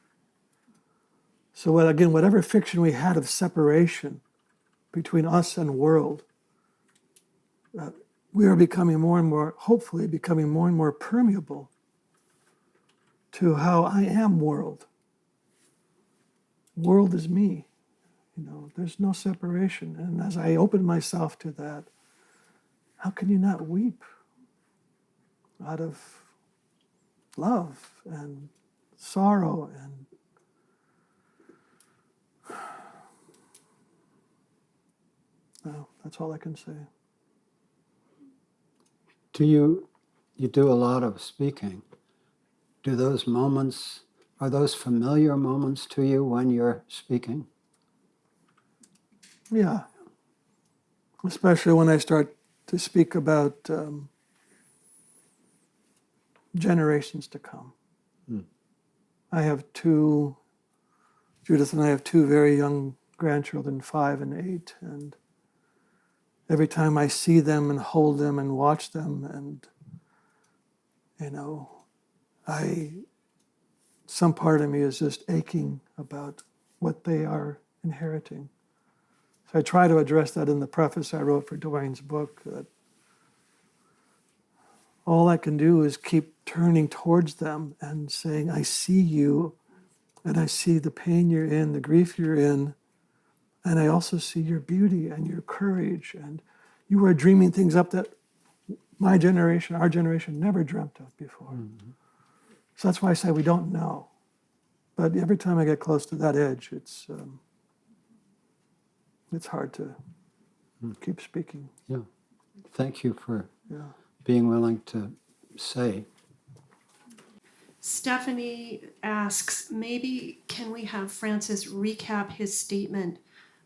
So again, whatever fiction we had of separation between us and world, we are becoming more and more, hopefully becoming more and more permeable to how I am world. World is me. There's no separation. And as I open myself to that, how can you not weep out of love and sorrow and no, that's all I can say. You do a lot of speaking. Do those moments, are those familiar moments to you when you're speaking? Yeah. Especially when I start to speak about generations to come. I have Judith and I have two very young grandchildren, 5 and 8, and every time I see them and hold them and watch them, and some part of me is just aching about what they are inheriting. So I try to address that in the preface I wrote for Dwayne's book, that all I can do is keep turning towards them and saying, I see you, and I see the pain you're in, the grief you're in, and I also see your beauty and your courage, and you are dreaming things up that my generation, our generation, never dreamt of before. Mm-hmm. So that's why I say we don't know. But every time I get close to that edge, it's hard to keep speaking. Yeah. Thank you for being willing to say. Stephanie asks, maybe can we have Francis recap his statement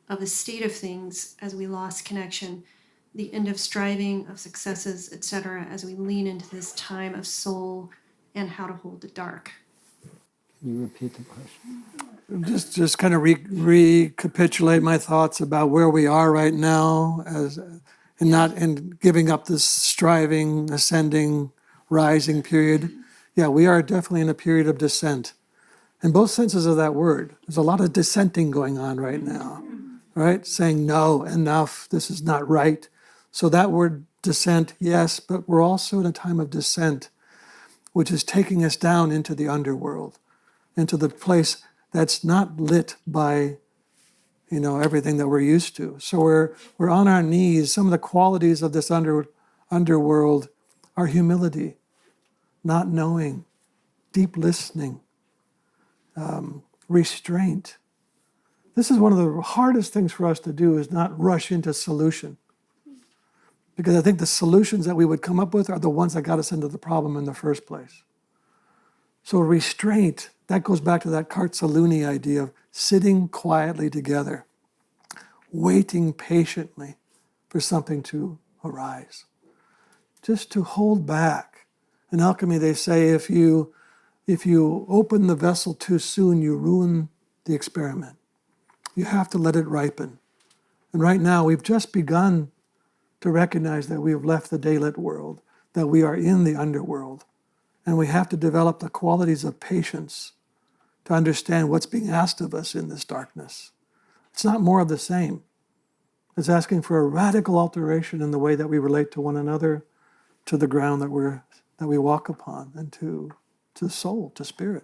of the state of things as we lost connection, the end of striving, of successes, etc., as we lean into this time of soul and how to hold the dark? Can you repeat the question? Just kind of recapitulate my thoughts about where we are right now, and giving up this striving, ascending, rising period. Yeah, we are definitely in a period of descent, in both senses of that word. There's a lot of dissenting going on right now, right? Saying no, enough, this is not right. So that word descent, yes, but we're also in a time of descent, which is taking us down into the underworld, into the place that's not lit by, everything that we're used to. So we're on our knees. Some of the qualities of this underworld are humility, not knowing, deep listening, restraint. This is one of the hardest things for us to do, is not rush into solution. Because I think the solutions that we would come up with are the ones that got us into the problem in the first place. So restraint, that goes back to that Kartsaluni idea of sitting quietly together, waiting patiently for something to arise. Just to hold back. In alchemy, they say if you open the vessel too soon, you ruin the experiment. You have to let it ripen. And right now, we've just begun to recognize that we have left the daylit world, that we are in the underworld. And we have to develop the qualities of patience to understand what's being asked of us in this darkness. It's not more of the same. It's asking for a radical alteration in the way that we relate to one another, to the ground that we're that we walk upon, and to soul, to spirit.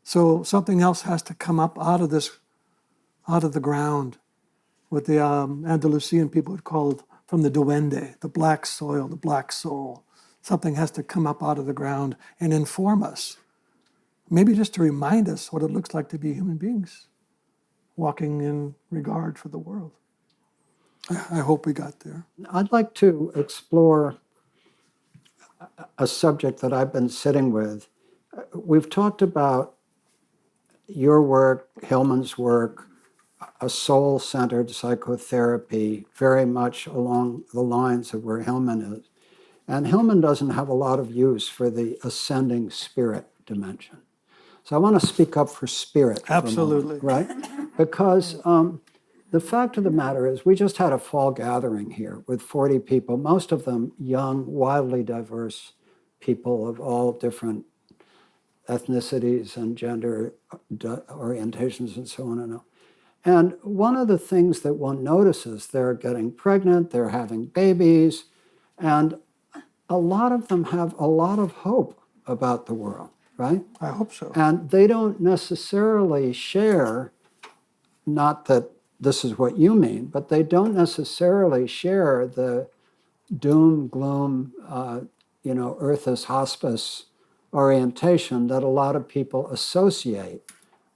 So something else has to come up out of the ground. What the Andalusian people would call it, from the duende, the black soil, the black soul. Something has to come up out of the ground and inform us. Maybe just to remind us what it looks like to be human beings, walking in regard for the world. I hope we got there. I'd like to explore a subject that I've been sitting with. We've talked about your work, Hillman's work, a soul-centered psychotherapy, very much along the lines of where Hillman is. And Hillman doesn't have a lot of use for the ascending spirit dimension. So I want to speak up for spirit for Absolutely. a moment, right? Because the fact of the matter is we just had a fall gathering here with 40 people, most of them young, wildly diverse people of all different ethnicities and gender orientations and so on and on. And one of the things that one notices, they're getting pregnant, they're having babies, and a lot of them have a lot of hope about the world, right? I hope so. And they don't necessarily share, not that this is what you mean, but they don't necessarily share the doom, gloom, Earth as hospice orientation that a lot of people associate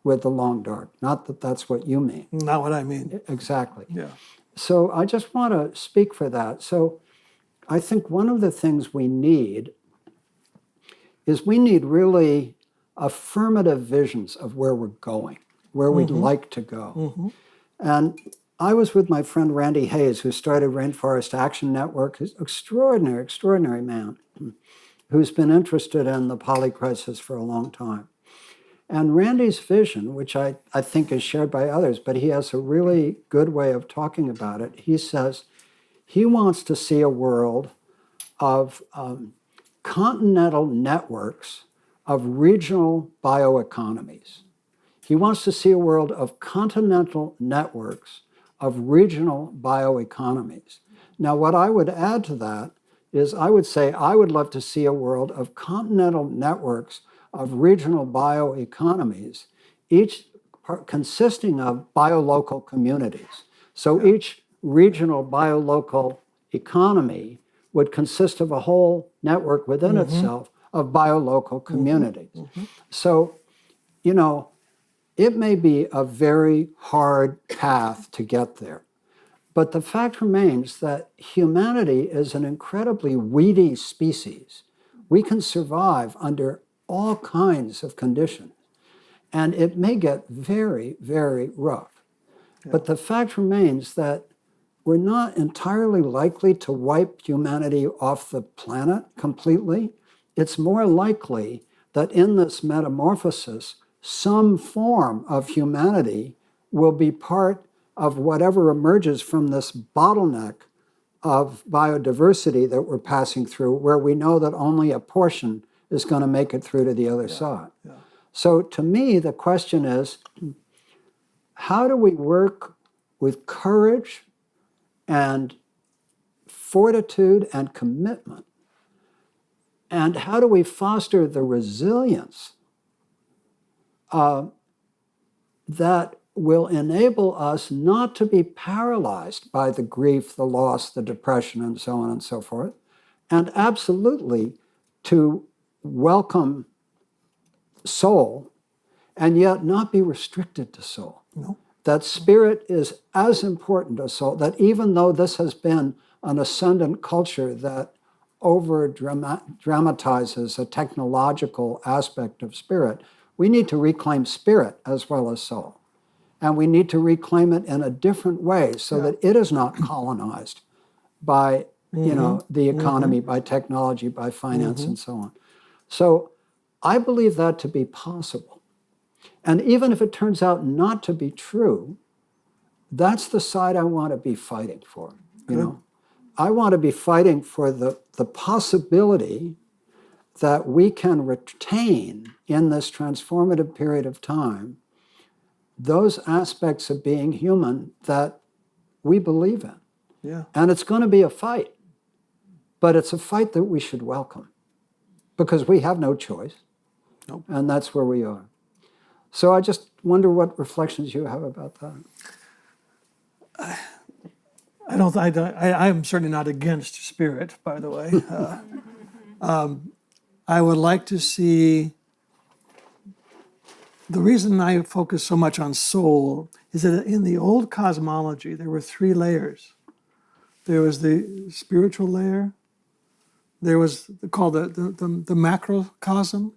with the long dark. Not that that's what you mean. Not what I mean. Exactly. Yeah. So I just want to speak for that. So I think one of the things we need is we need really affirmative visions of where we're going, where we'd like to go. And I was with my friend Randy Hayes, who started Rainforest Action Network. He's an extraordinary man who's been interested in the polycrisis for a long time. And Randy's vision, which I think is shared by others, but he has a really good way of talking about it. He says he wants to see a world of continental networks of regional bioeconomies. He wants to see a world of continental networks of regional bioeconomies. Now, what I would add to that is I would say I would love to see a world of continental networks of regional bioeconomies, each consisting of biolocal communities. So each regional biolocal economy would consist of a whole network within itself of biolocal communities. So, it may be a very hard path to get there. But the fact remains that humanity is an incredibly weedy species. We can survive under all kinds of conditions, and it may get very, very rough. Yeah. But the fact remains that we're not entirely likely to wipe humanity off the planet completely. It's more likely that in this metamorphosis, some form of humanity will be part of whatever emerges from this bottleneck of biodiversity that we're passing through, where we know that only a portion is going to make it through to the other side. Yeah. So to me, the question is, how do we work with courage and fortitude and commitment? And how do we foster the resilience that will enable us not to be paralyzed by the grief, the loss, the depression, and so on and so forth, and absolutely to welcome soul and yet not be restricted to soul. No. That spirit is as important as soul, that even though this has been an ascendant culture that over-dramatizes a technological aspect of spirit, we need to reclaim spirit as well as soul. And we need to reclaim it in a different way so that it is not colonized by the economy, by technology, by finance, and so on. So I believe that to be possible. And even if it turns out not to be true, that's the side I want to be fighting for. I want to be fighting for the possibility that we can retain in this transformative period of time those aspects of being human that we believe in. Yeah. And it's going to be a fight, but it's a fight that we should welcome. because we have no choice. Nope. And that's where we are. So I just wonder what reflections you have about that. I'm certainly not against spirit, by the way. I would like to see, the reason I focus so much on soul is that in the old cosmology, there were three layers. There was the spiritual layer, there was called the macrocosm,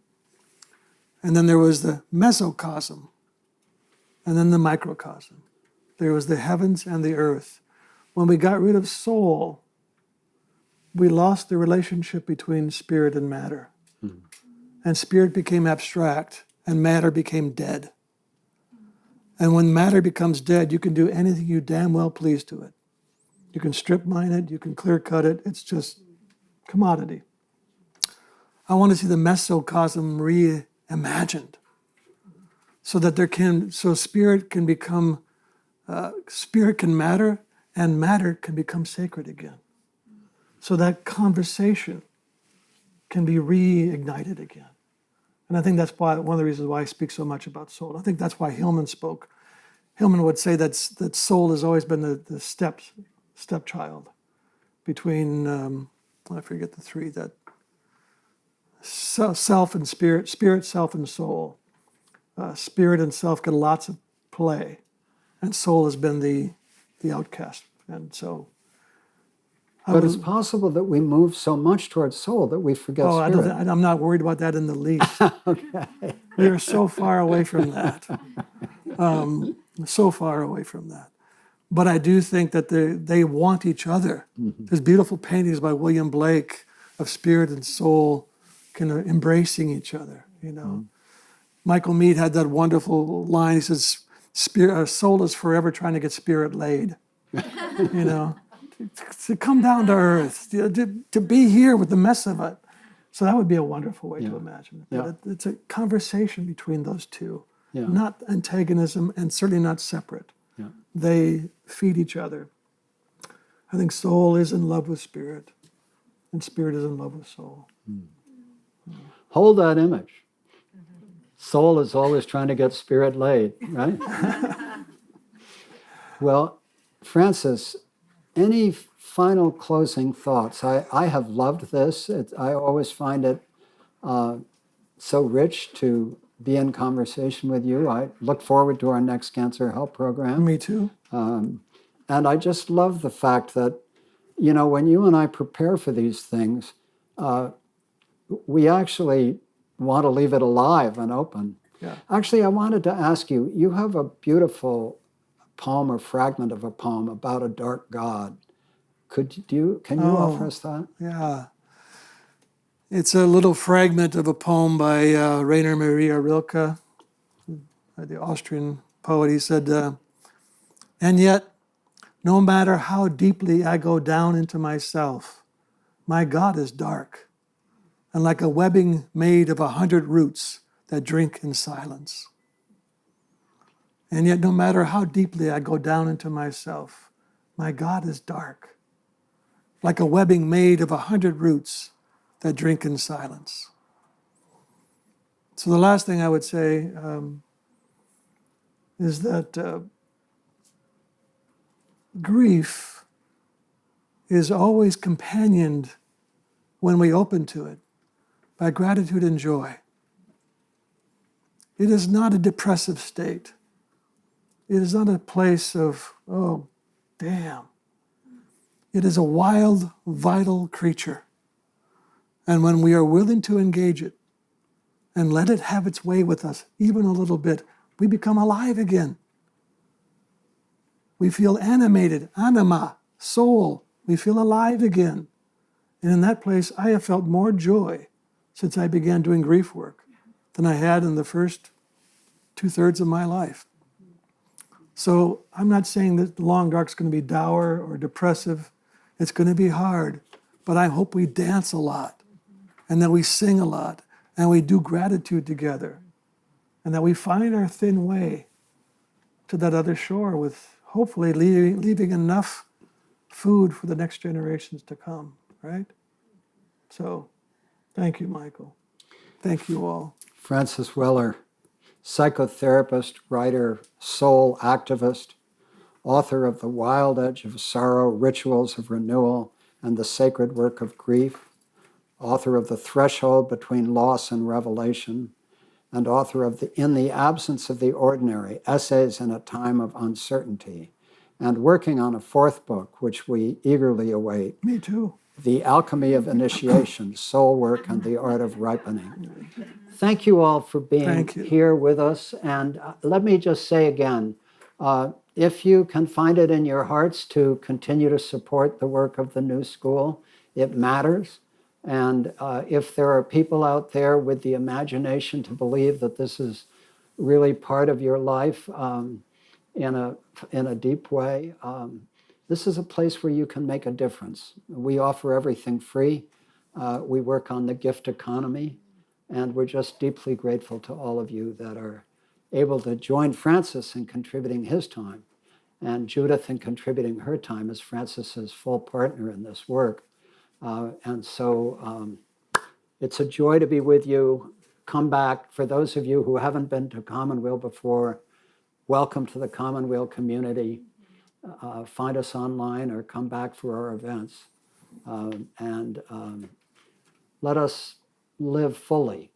and then there was the mesocosm, and then the microcosm. There was the heavens and the earth. When we got rid of soul, we lost the relationship between spirit and matter. And spirit became abstract, and matter became dead. And when matter becomes dead, you can do anything you damn well please to it. You can strip mine it, you can clear cut it, it's just commodity. I want to see the mesocosm reimagined so that spirit can become, spirit can matter, and matter can become sacred again. So that conversation can be reignited again. And I think that's one of the reasons why I speak so much about soul. I think that's why Hillman spoke. Hillman would say that soul has always been the stepchild between, I forget the three, that self and spirit, self, and soul. Spirit and self get lots of play, and soul has been the outcast. And so, But it's possible that we move so much towards soul that we forget spirit. I'm not worried about that in the least. Okay. We are so far away from that. So far away from that. But I do think that they want each other. There's beautiful paintings by William Blake of spirit and soul kind of embracing each other, you know. Michael Mead had that wonderful line. He says, soul is forever trying to get spirit laid, you know. To come down to earth, to be here with the mess of it. So that would be a wonderful way to imagine it. But it's a conversation between those two, not antagonism and certainly not separate. Yeah. They feed each other. I think soul is in love with spirit, and spirit is in love with soul. Hold that image. Soul is always trying to get spirit laid, right? Well, Francis, any final closing thoughts? I have loved this. I always find it so rich to be in conversation with you. I look forward to our next Cancer Help Program. Me too. And I just love the fact that, you know, when you and I prepare for these things, we actually want to leave it alive and open. Yeah. Actually, I wanted to ask you, you have a beautiful poem or fragment of a poem about a dark god. Can you offer us that? Yeah. It's a little fragment of a poem by Rainer Maria Rilke, the Austrian poet. He said, and yet, no matter how deeply I go down into myself, my God is dark, and like a webbing made of 100 roots that drink in silence. And yet, no matter how deeply I go down into myself, my God is dark, like a webbing made of 100 roots that drink in silence. So the last thing I would say is that grief is always companioned when we open to it by gratitude and joy. It is not a depressive state. It is not a place of, oh, damn. It is a wild, vital creature. And when we are willing to engage it and let it have its way with us, even a little bit, we become alive again. We feel animated, anima, soul. We feel alive again. And in that place, I have felt more joy since I began doing grief work than I had in the first 2/3 of my life. So I'm not saying that the long dark is going to be dour or depressive. It's going to be hard. But I hope we dance a lot, and that we sing a lot, and we do gratitude together, and that we find our thin way to that other shore with hopefully leaving enough food for the next generations to come, right? So Thank you, Michael. Thank you all. Francis Weller, psychotherapist, writer, soul activist, author of The Wild Edge of Sorrow, Rituals of Renewal, and the Sacred Work of Grief, author of The Threshold Between Loss and Revelation, and author of In the Absence of the Ordinary, Essays in a Time of Uncertainty, and working on a fourth book, which we eagerly await, Me too. The Alchemy of Initiation, Soul Work and the Art of Ripening. Thank you all for being Thank you. here with us. And let me just say again, if you can find it in your hearts to continue to support the work of the New School, it matters. And if there are people out there with the imagination to believe that this is really part of your life in a deep way, this is a place where you can make a difference. We offer everything free. We work on the gift economy. And we're just deeply grateful to all of you that are able to join Francis in contributing his time and Judith in contributing her time as Francis's full partner in this work. And so it's a joy to be with you. Come back. For those of you who haven't been to Commonweal before, welcome to the Commonweal community. Find us online or come back for our events. And let us live fully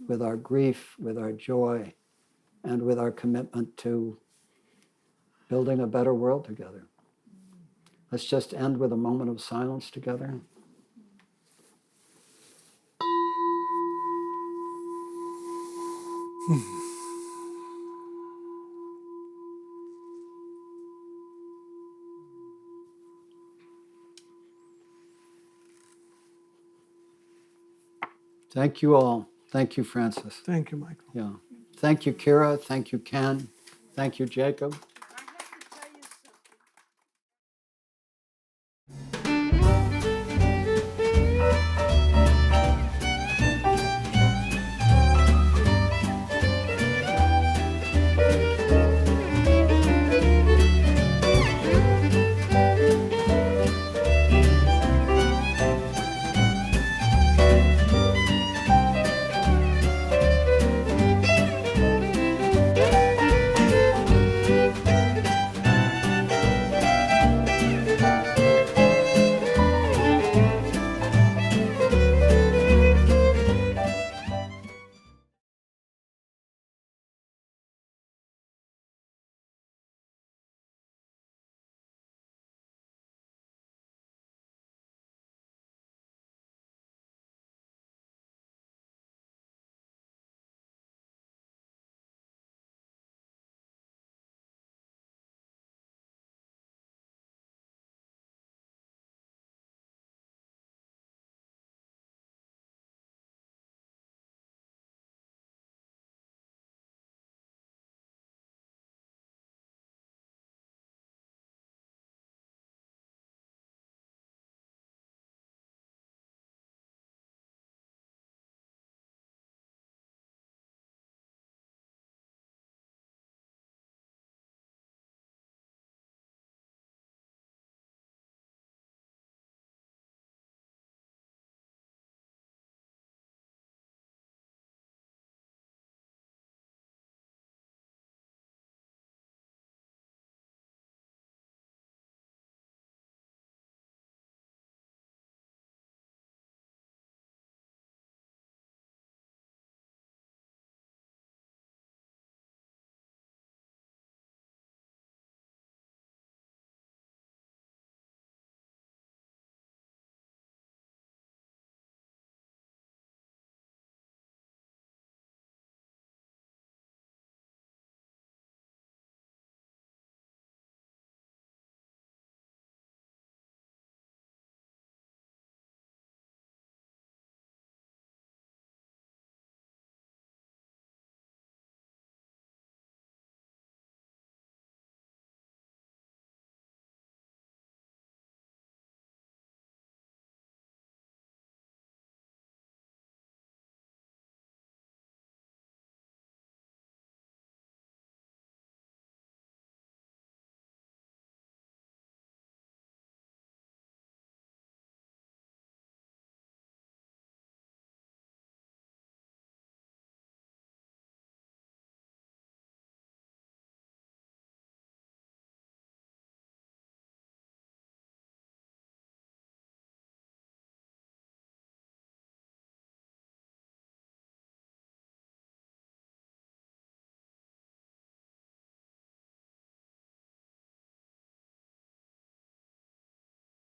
with our grief, with our joy, and with our commitment to building a better world together. Let's just end with a moment of silence together. Thank you all. Thank you, Francis. Thank you, Michael. Yeah. Thank you, Kira. Thank you, Ken. Thank you, Jacob.